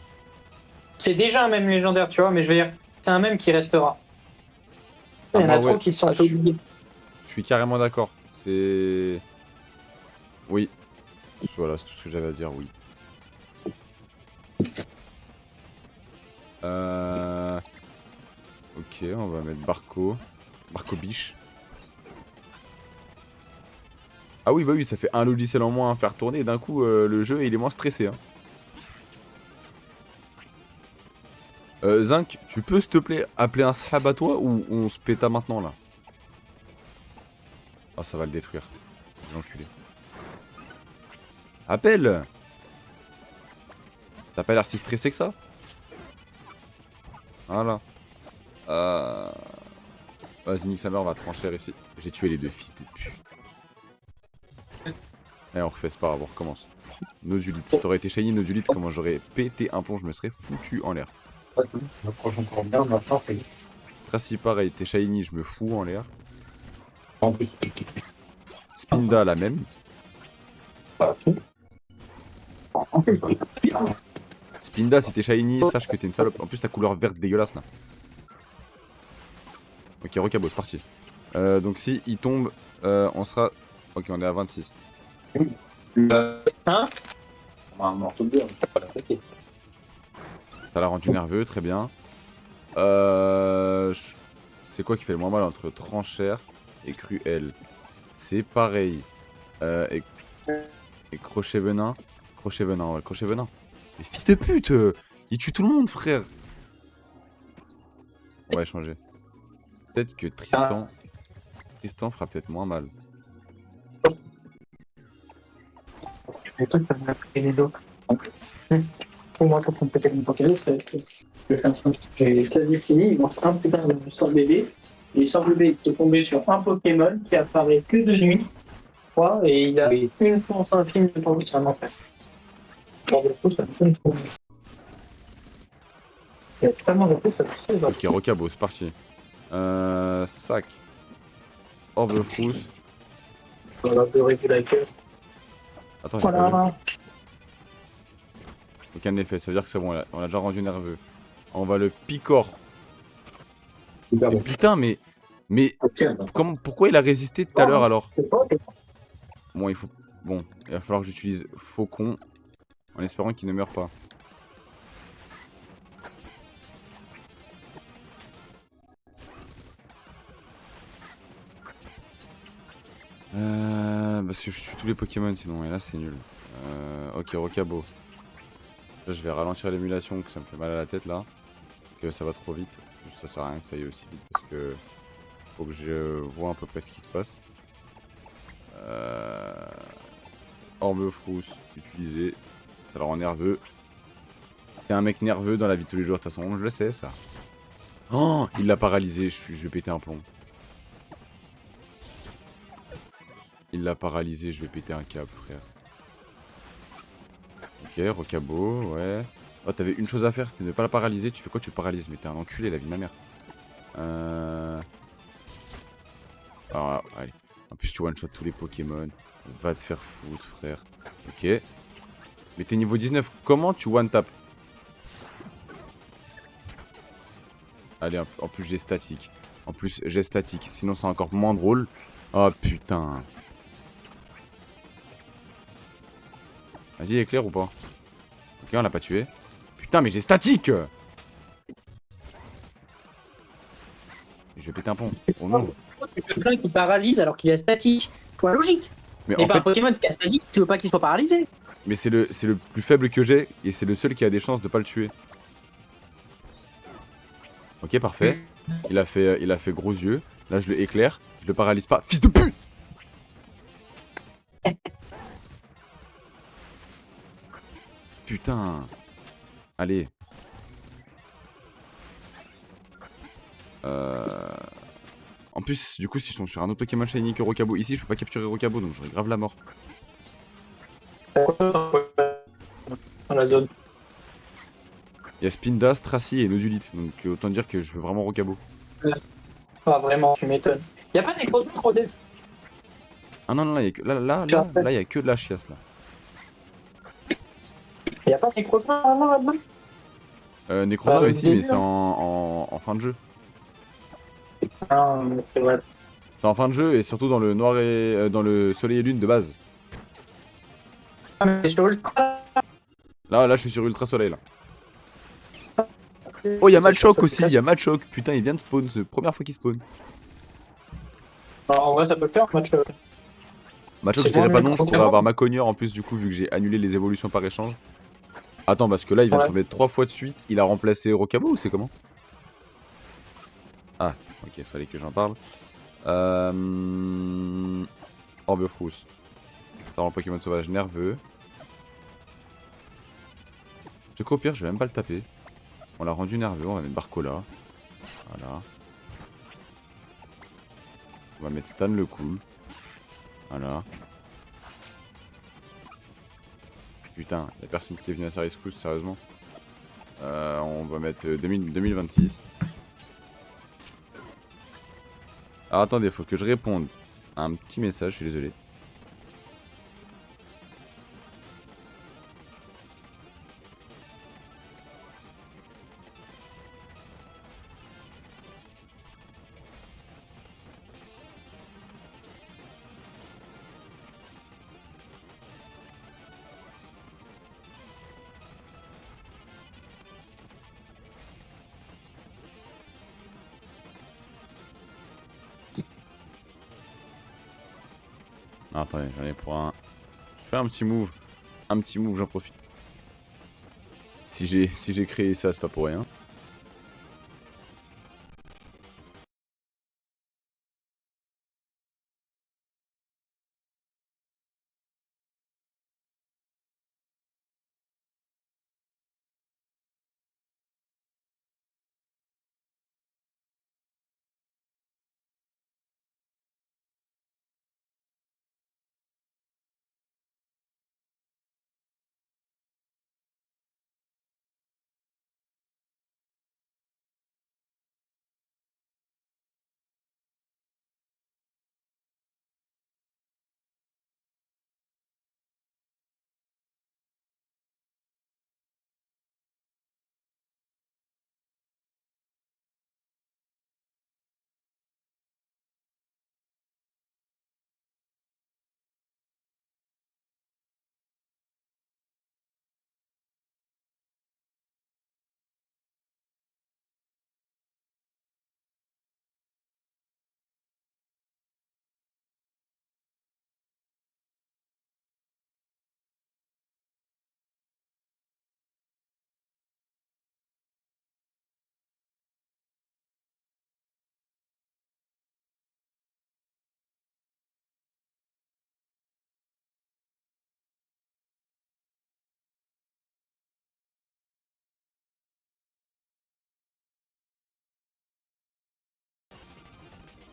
C'est déjà un même légendaire, tu vois, mais je veux dire, c'est un même qui restera. Il y en Ah, a moi, trop ouais. qui sont Ah, oubliés. Je suis carrément d'accord. C'est... Oui. Voilà, c'est tout ce que j'avais à dire, oui. Ok, on va mettre Barco. Barco Biche. Ah oui, bah oui, ça fait un logiciel en moins à faire tourner et d'un coup, le jeu, il est moins stressé. Hein. Zinc, tu peux s'il te plaît appeler un sahab à toi ou on se péta maintenant là? Oh, ça va le détruire. L'enculé. Appelle! T'as pas l'air si stressé que ça? Voilà. Vas-y, nique sa mère, on va trancher ici. J'ai tué les deux fils de pute. Allez, on refait, c'est pas grave, on recommence. Nodulite. Si t'aurais été shiny Nodulite, comment j'aurais pété un plomb, je me serais foutu en l'air. Le prochain tour bien, maintenant, c'est Stracy, pareil, t'es shiny, je me fous en l'air. en plus. Spinda, la même. Spinda, si t'es shiny, sache que t'es une salope. En plus, ta couleur verte dégueulasse là. Ok, Rocabo, c'est parti. Donc, si il tombe, on sera. Ok, on est à 26. Hein? Un morceau de beurre, pas l'attaquer. Ça l'a rendu nerveux, très bien. C'est quoi qui fait le moins mal entre tranchère et cruel? C'est pareil. Et crochet venin. Crochet venin, ouais, crochet venin. Mais fils de pute, il tue tout le monde, frère. On va échanger. Peut-être que Tristan fera peut-être moins mal. Les trucs peuvent m'appeler les dos. Pour moi, pour compléter mon Pokédex, j'ai quasi fini. Il manque un putain de sort bébé. Et sort bébé, il est tombé sur un Pokémon qui apparaît que de nuit. Quoi, et il a une chance infime de tomber sur un enfer. Genre de coup, ça me fait une fois. Il y a tellement de coups, ça me fait genre. Ok, Rocabo, c'est parti. Sac. Orbe de frousse. Voilà, de régulateur. Attends, j'ai pas vu. Voilà. Aucun effet, ça veut dire que c'est bon, on l'a déjà rendu nerveux. On va le picor. Super Mais bon. putain, mais pourquoi il a résisté tout à l'heure alors? C'est pas, Bon, bon, il va falloir que j'utilise Faucon en espérant qu'il ne meure pas. Parce que je tue tous les Pokémon sinon, et là c'est nul. Ok, Rocabo. Là, je vais ralentir l'émulation, que ça me fait mal à la tête là. Que ça va trop vite. Ça sert à rien que ça aille aussi vite parce que faut que je vois à peu près ce qui se passe. Orbe frousse, utilisé. Ça le rend nerveux. T'es un mec nerveux dans la vie de tous les jours, de toute façon, je le sais ça. Oh, il l'a paralysé, je vais péter un plomb. Il l'a paralysé, je vais péter un câble, frère. Ok, Rocabo, ouais. Oh, t'avais une chose à faire, c'était ne pas la paralyser. Tu fais quoi? Tu le paralyses, mais t'es un enculé, la vie de ma mère. Alors, allez. En plus, tu one-shot tous les Pokémon. Va te faire foutre, frère. Ok. Mais t'es niveau 19, comment tu one-tap? Allez, en plus j'ai statique. En plus j'ai statique, sinon c'est encore moins drôle. Oh putain. Vas-y, éclair ou pas? Ok, on l'a pas tué. Putain, mais j'ai statique! Je vais péter un pont. Oh non. tu peux plein qui paralyse alors qu'il est statique. Point logique. Mais Et en pas un fait, Pokémon qui est statique si tu veux pas qu'il soit paralysé. mais c'est le plus faible que j'ai et c'est le seul qui a des chances de pas le tuer. Ok, parfait. Il a fait gros yeux. Là, je le éclaire. Je le paralyse pas. Fils de pute! Putain. Allez. En plus, du coup, si je tombe sur un autre Pokémon Shiny que Rocabo, ici, je peux pas capturer Rocabo, donc j'aurais grave la mort. Dans la zone. Il y a Spindas, Tracy et Nodulite, donc autant dire que je veux vraiment Rocabo. Ah, vraiment, tu m'étonnes. Y'a pas des gros trop des. Ah non, non, là, il y a que, là, il y a que de la chiasse, là. Y'a pas des gros vraiment là-dedans. Necrozma, mais au si, mais début, c'est hein. en fin de jeu. Ah, c'est vrai. C'est en fin de jeu et surtout dans le noir et dans le soleil et lune de base. Ah, mais c'est sur Ultra. Là, je suis sur Ultra Soleil, là. Oh, il y a Machoke aussi, il y a Machoke. Putain, il vient de spawn, c'est la première fois qu'il spawn. Alors, en vrai, ça peut le faire, match. Machoke, C'est je dirais bon, pas le non, mec, je pourrais Pokémon. avoir Macogneur en plus, du coup, vu que j'ai annulé les évolutions par échange. Attends, parce que là, il vient de Ouais. tomber 3 fois de suite. Il a remplacé Rocabo ou c'est comment? Ah, ok, fallait que j'en parle. Orbe frousse. Ça rend le Pokémon sauvage nerveux. Ce qu'au pire, je vais même pas le taper. On l'a rendu nerveux, on va mettre Barcola. Voilà. On va mettre Stan le cool. Voilà. Putain, y'a personne qui est venu à sa rescousse, sérieusement. On va mettre 2026. Alors attendez, faut que je réponde à un petit message, je suis désolé. Ah, attendez, j'en ai pour un. Je fais un petit move. Un petit move, j'en profite. Si j'ai créé ça, c'est pas pour rien.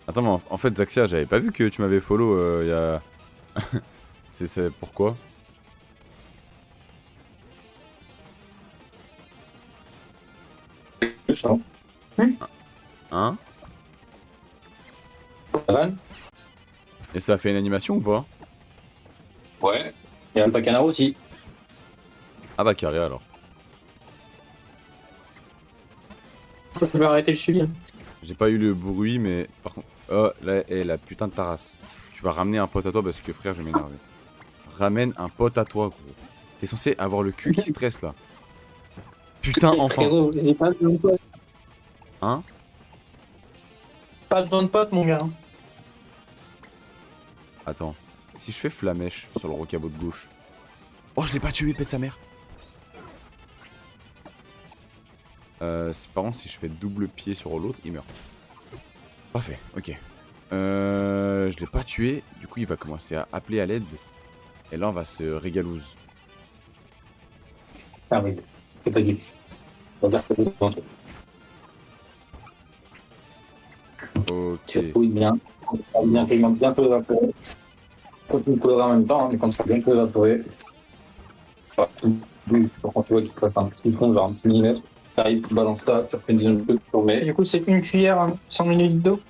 Attends, mais en fait, Zaxia, j'avais pas vu que tu m'avais follow il y a. C'est pourquoi? Plus, hein. Hein? Van. Et ça a fait une animation ou pas? Ouais. Et Alpha Canaro aussi. Ah bah carré alors. Je vais arrêter le suivi. J'ai pas eu le bruit, mais par contre. Oh, là, la putain de ta race. Tu vas ramener un pote à toi parce que frère, je vais m'énerver. Ramène un pote à toi, gros. T'es censé avoir le cul qui stresse là. Putain, enfin. Frérot, j'ai pas besoin de potes. Hein? Pas besoin de potes, mon gars. Attends. Si je fais flamèche sur le rocabo de gauche. Oh, je l'ai pas tué, pète sa mère. Par contre, si je fais double pied sur l'autre, il meurt. Parfait, ok. Je l'ai pas tué. Du coup, il va commencer à appeler à l'aide. Et là, on va se régalouse. Ah oui. C'est pas dit. On va dire que c'est bon. Ok. Tu fouilles bien. Quand ça sera bien, tellement bien peu évaporé. Continue de colorer en même temps, hein, mais quand ça sera bien peu évaporé. Enfin, tout bleu. Quand tu vois qu'il te reste un petit fond, genre un petit millimètre, tu arrives, tu balances ça, tu refais une deuxième truc, tu Et remets. du coup, c'est une cuillère, hein, 100 ml d'eau.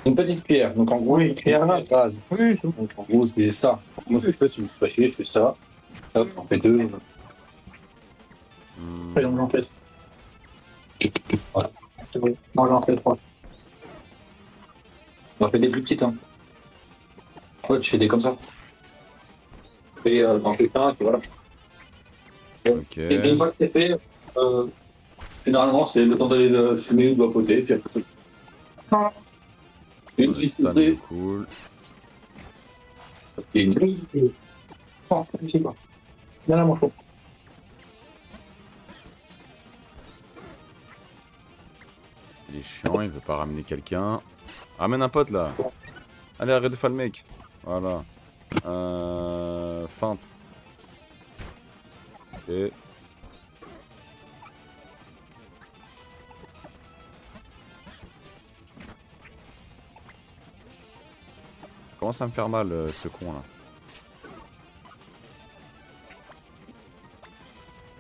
Une petite cuillère. Donc en gros, Oui, une cuillère là. base. Oui, c'est bon. Donc en gros, c'est ça. Moi, ce que je fais, c'est que je fais ça. Hop, on fait deux. Hmm, Allez, on en fait. Voilà. C'est bon. Moi, j'en fais 3. On en fait des plus petites. Hein. Ouais, tu fais des comme ça. Et t'en fais un, et voilà. ok. Et une fois que c'est fait, généralement, c'est le temps d'aller le fumer ou de vapoter. Puis après, une Le petite stun poussée, est cool. et une Oui, c'est bon. C'est quoi. Bien là, mon chaud. Il est chiant, il veut pas ramener quelqu'un. Ramène un pote là. Allez, arrête de faire le mec. Voilà. Feinte. Ok. Commence à me faire mal ce con là.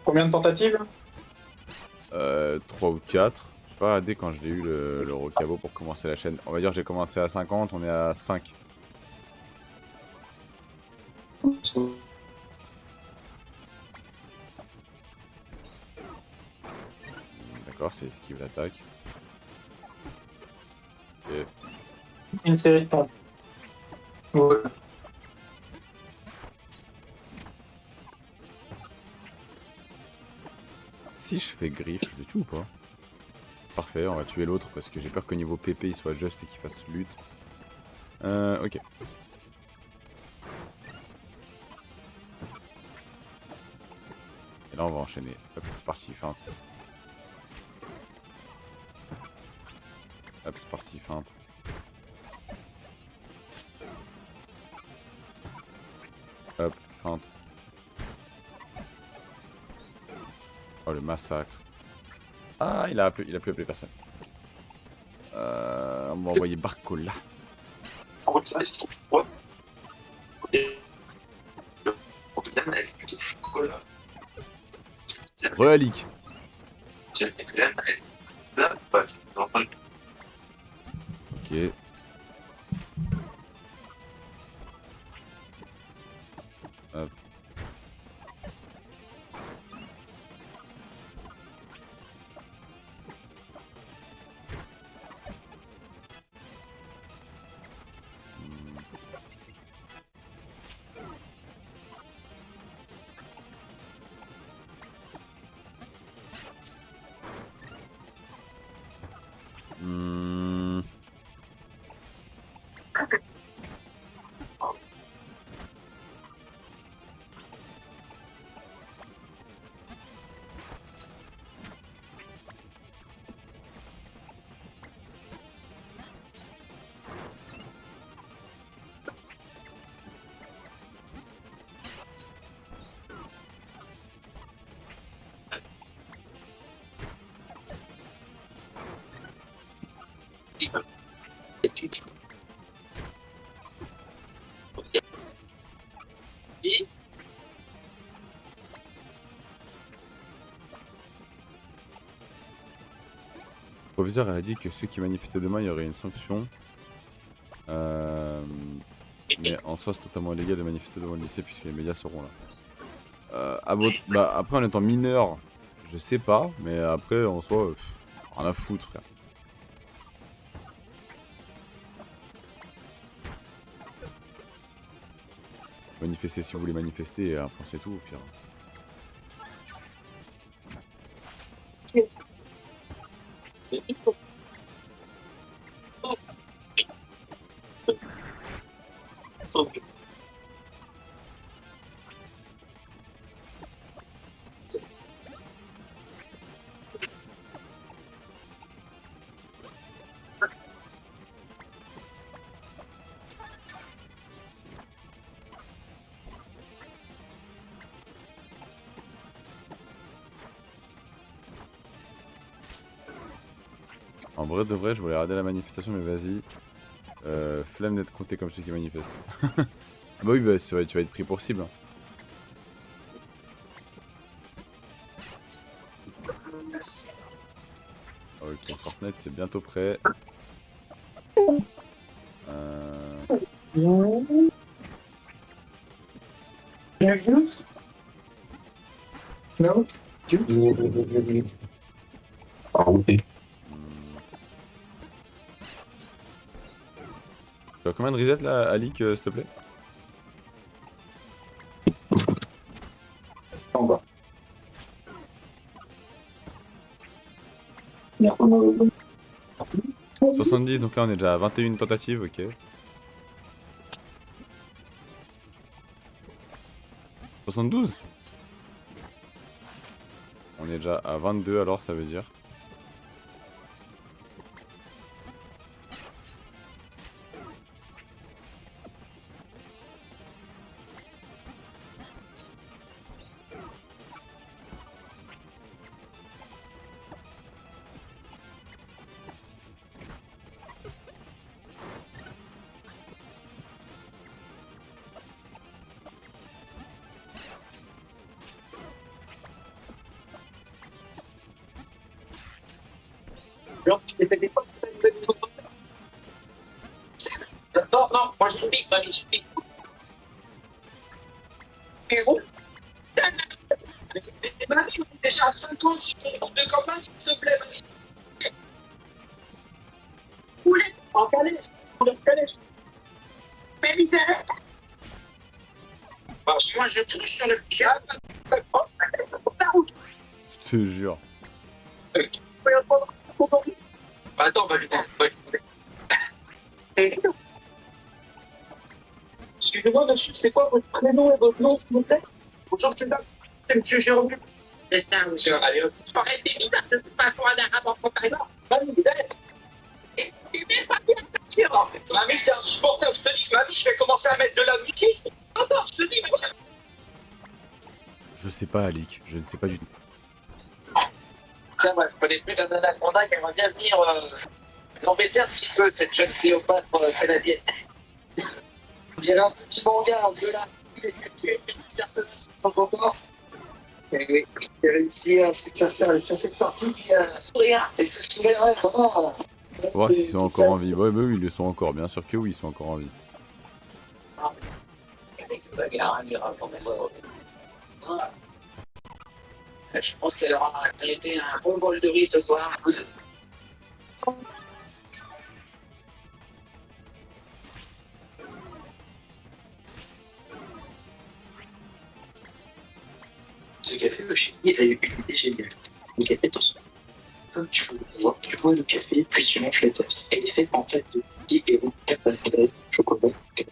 Combien de tentatives? 3 ou 4. Je sais pas, dès quand je l'ai eu le rocabo pour commencer la chaîne. On va dire que j'ai commencé à 50, on est à 5. D'accord, c'est esquive l'attaque. Ok. Une série de pompes. Voilà. Si je fais griffe, je le tue ou pas? Parfait, on va tuer l'autre parce que j'ai peur que niveau PP il soit juste et qu'il fasse lutte. Ok. Et là on va enchaîner. Hop, c'est parti, feinte. Hop, c'est parti, feinte. Hop, feinte. Oh le massacre. Ah, il a plus appelé personne. On va envoyer Barcola. Realik. Ok. Hop. Hmm. Le proviseur a dit que ceux qui manifestaient demain, il y aurait une sanction. Mais en soi, c'est totalement illégal de manifester devant le lycée puisque les médias seront là. Bah, après, en étant mineur, je sais pas, mais après, en soi, rien à foutre, frère. Manifestez si vous voulez manifester, et après, c'est tout, au pire. En vrai de vrai, je voulais regarder la manifestation, mais vas-y. Flemme d'être compté comme ceux qui manifestent. Ah bah oui, bah, vrai, tu vas être pris pour cible. Hein. Ok, Fortnite, c'est bientôt prêt. Non. Ah oui. Tu as combien de reset là, Alik, s'il te plaît? En bas. 70, donc là on est déjà à 21 tentatives, ok. 72? On est déjà à 22 alors, ça veut dire. Non, non, moi je pique, allez, je pique. Héros. Mamie, on est déjà à 50 sur ton groupe de campagne, s'il te plaît, mamie. Poulet, en calèche, en calèche. Mais vite, arrête. Parce que moi je touche sur le petit chat. Oh, la route. Je te jure. Attends, on va lui demander. Excusez-moi, monsieur, c'est quoi votre prénom et votre nom, s'il vous plaît? Bonjour, c'est monsieur Jérôme. C'est ça, monsieur. Allez, hop. Ça aurait été bizarre de toute façon un arabe en compagnon. Mamie, et même pas bien attention. Mamie, t'es insupportable, je te dis. Mamie, je vais commencer à mettre de la musique. Attends, je te dis, mais... Je sais pas, Alik, je ne sais pas du tout. Tiens, moi, je connais plus d'un anaconda qui aimerait bien venir l'embêter un petit peu, cette jeune Cléopâtre canadienne. On dirait un petit manga, un peu là. Il est tué, les personnages sont contents. Et oui, il a réussi à se faire sur cette sortie, puis à sourire. Et ce sourire, vraiment. Voir s'ils sont encore en vie. Ouais, bah oui, ils le sont encore, bien sûr que oui, ils sont encore en vie. Je pense qu'elle aura mérité un bon bol de riz ce soir. Ce café de chez lui a eu une idée géniale. Le café, attention. Comme tu vois, tu bois le café, puis tu manges la tasse. Elle est faite en fait de petits héros, capable, chocolat. Ok.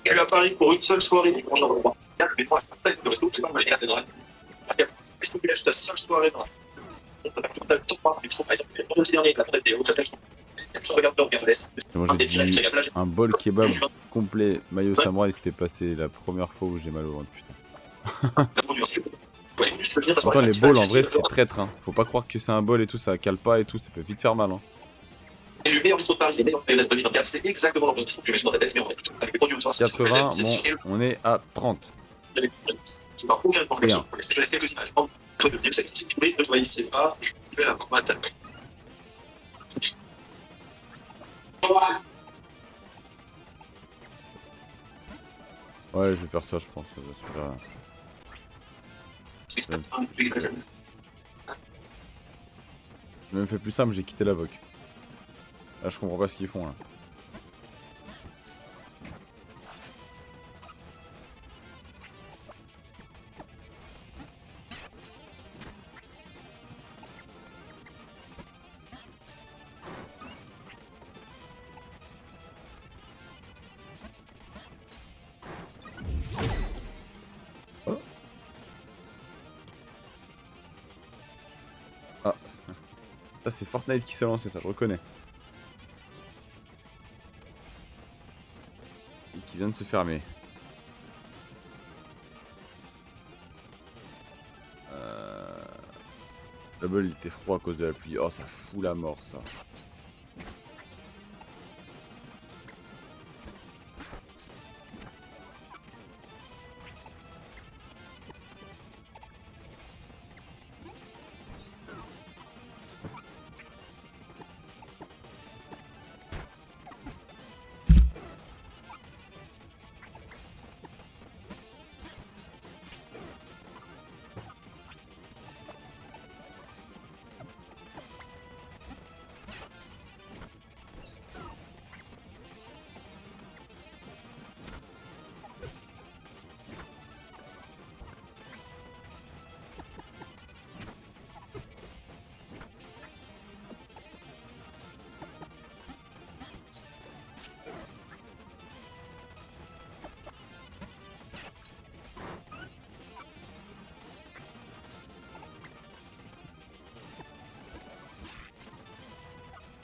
Elle a Paris pour une seule soirée du prochain endroit. Mais moi, le resto, c'est pas mal, c'est vrai. Parce que est-ce que tu lâches ta seule soirée dans J'ai mangé un bol kebab complet mayo samouraï, c'était passé la première fois où j'ai mal au ventre, putain. Pourtant les bols en vrai c'est traître, hein. Faut pas croire que c'est un bol et tout, ça cale pas et tout, ça peut vite faire mal, hein. Et le meilleur bistrot de Paris, les meilleurs mayonnaise de 2024, c'est exactement l'enregistrement que je vais mettre dans ta tête, mais en fait, avec les produits autour, c'est 80, bon, on est à 30. c'est pas aucun Bien. Je laisse quelques images. En train de venir, c'est si vous voulez, ne voyez pas, je vais la combattre. Ouais, je vais faire ça, je pense. Celui-là. J'ai même fait plus simple, j'ai quitté la VOC. Là, je comprends pas ce qu'ils font, là. Oh. Ah. Ça, c'est Fortnite qui s'est lancé, ça, je reconnais. Et qui vient de se fermer. Le bol, il était froid à cause de la pluie. Oh, ça fout la mort, ça.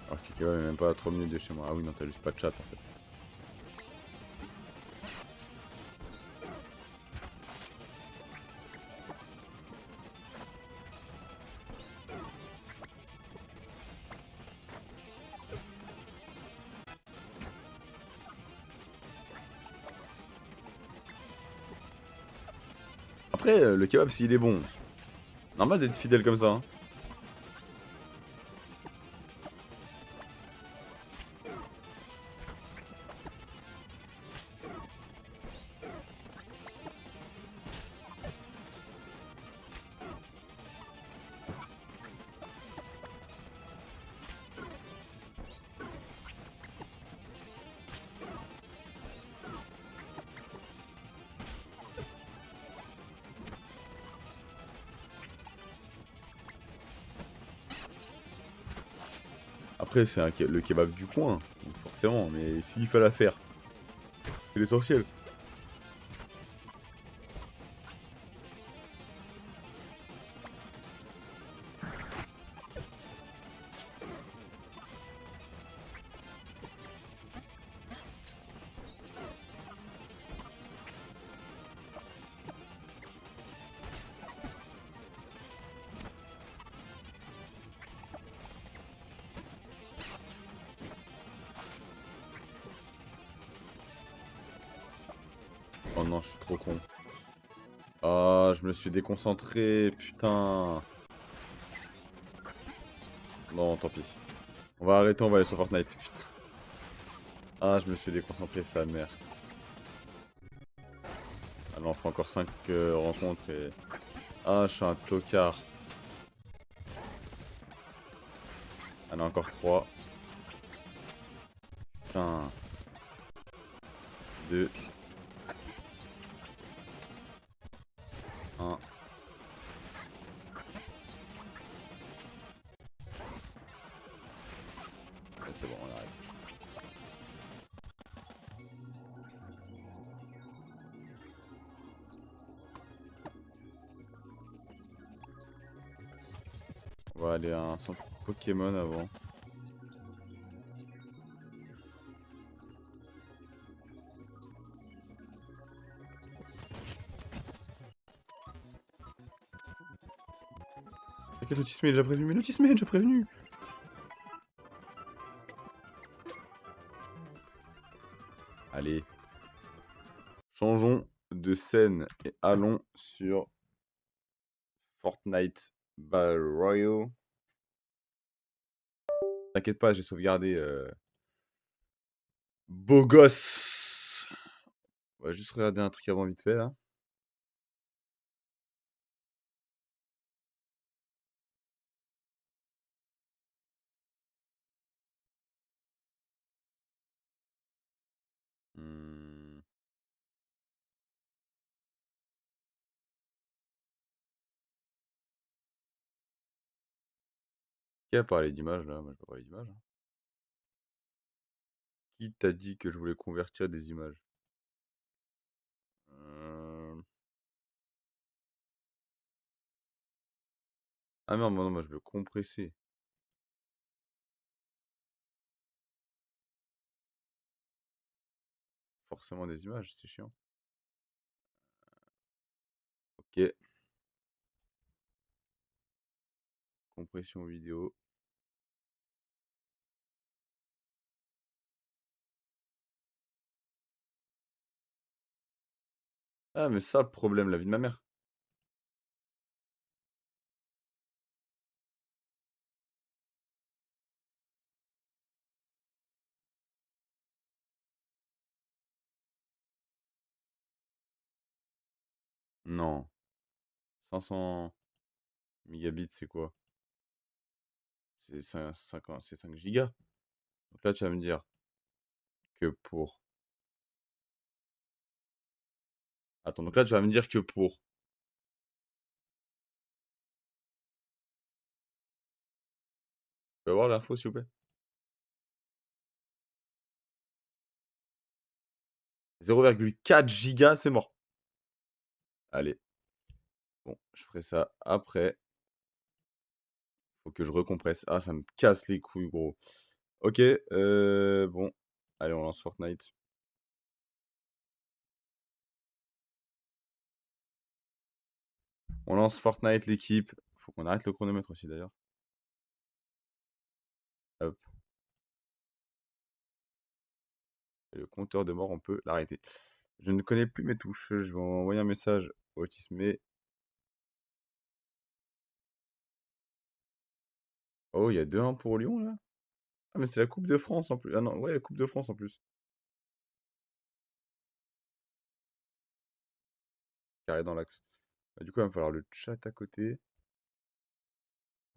Alors que Kebab est même pas à 3 minutes de chez moi. Ah oui, non, t'as juste pas de chat en fait. Après, le kebab, s'il est bon, normal d'être fidèle comme ça. Hein. Après, c'est le kebab du coin, donc forcément, mais s'il fallait la faire, c'est l'essentiel. Oh non, je suis trop con. Ah, je me suis déconcentré, putain. Bon, tant pis. On va arrêter, on va aller sur Fortnite, putain. Ah, je me suis déconcentré, sa mère. Ah non, on fait encore 5 rencontres et... Ah, je suis un tocard. Ah non, encore 3. Putain. 2. 1. C'est bon, on arrête. On va aller Allez, un centre Pokémon avant. T'inquiète, l'autisme est déjà prévenu, mais l'autisme est déjà prévenu. Allez. Changeons de scène et allons sur Fortnite Battle Royale. T'inquiète pas, j'ai sauvegardé. Beau gosse. On va juste regarder un truc avant vite fait là. Hmm. Qui a parlé d'images là? Moi je peux parler d'images. Hein. Qui t'a dit que je voulais convertir des images? Ah merde, non, moi je veux compresser. Forcément des images, c'est chiant. Ok. Compression vidéo. Ah mais ça le problème, la vie de ma mère. Non. 500 mégabits, c'est quoi? C'est 5 gigas. Donc là, tu vas me dire que pour... Attends, donc là, tu vas me dire que pour... Tu peux avoir l'info, s'il vous plaît? 0,4 gigas, c'est mort. Allez. Bon, je ferai ça après. Faut que je recompresse. Ah, ça me casse les couilles, gros. Ok, bon. Allez, on lance Fortnite. On lance Fortnite, l'équipe. Faut qu'on arrête le chronomètre aussi, d'ailleurs. Hop. Et le compteur de mort, on peut l'arrêter. Je ne connais plus mes touches. Je vais envoyer un message au Autismé. Oh, il y a 2-1 pour Lyon, là? Ah, mais c'est la Coupe de France, en plus. Ah non, ouais, la Coupe de France, en plus. Carré dans l'axe. Bah, du coup, il va me falloir le chat à côté.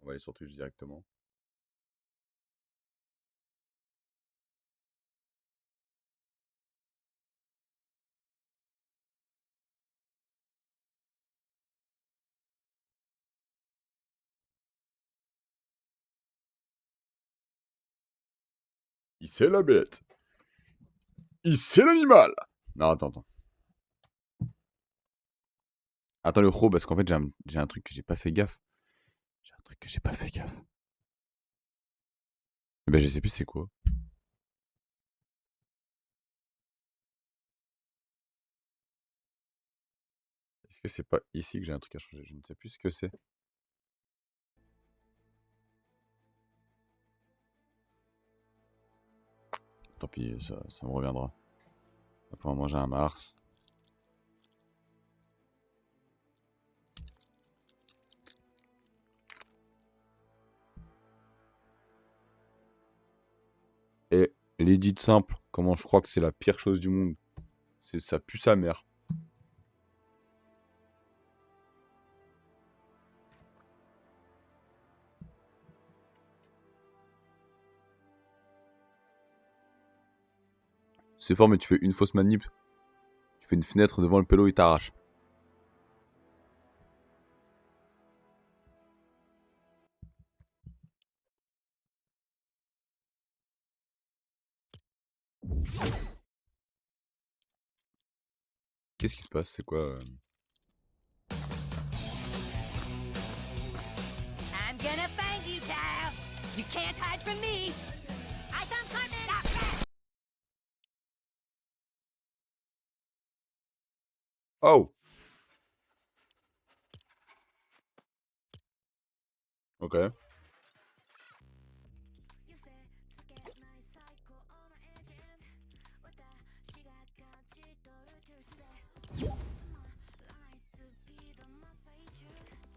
On va aller sur Twitch directement. Ici la bête. Ici l'animal. Non, attends. Attends le pro, parce qu'en fait, j'ai un truc que j'ai pas fait gaffe. Eh ben, je sais plus c'est quoi. Est-ce que c'est pas ici que j'ai un truc à changer? Je ne sais plus ce que c'est. Tant pis, ça me reviendra. Pour le moment, j'ai un Mars. Et l'édit simple, comment je crois que c'est la pire chose du monde. C'est ça pue sa mère. C'est fort, mais tu fais une fausse manip. Tu fais une fenêtre devant le pélo, il t'arrache. Qu'est-ce qui se passe? C'est quoi I'm gonna find you, You can't hide from me. I come coming. Oh. Ok.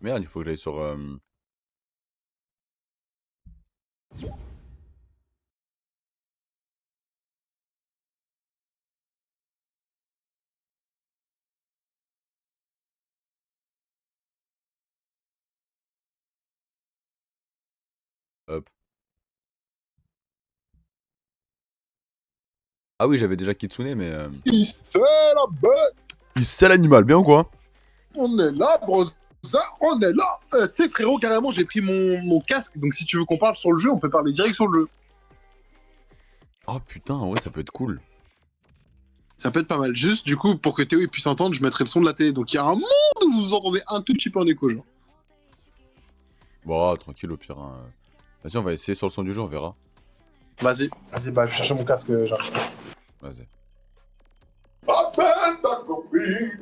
Merde, il faut que j'aille sur... Hop. Ah oui, j'avais déjà Kitsune, mais... Il sait la bête. Il sait l'animal, bien ou quoi? On est là, brosa, on est là. Tu sais, frérot, carrément, j'ai pris mon casque. Donc, si tu veux qu'on parle sur le jeu, on peut parler direct sur le jeu. Oh putain, en vrai, ça peut être cool. Ça peut être pas mal. Juste, du coup, pour que Théo il puisse entendre, je mettrai le son de la télé. Donc, il y a un monde où vous entendez un tout petit peu en écho, genre. Bon, tranquille, au pire. Hein. Vas-y, on va essayer sur le son du jeu, on verra. Vas-y, bah, je vais chercher mon casque, j'arrive. Vas-y. À peine ta copine.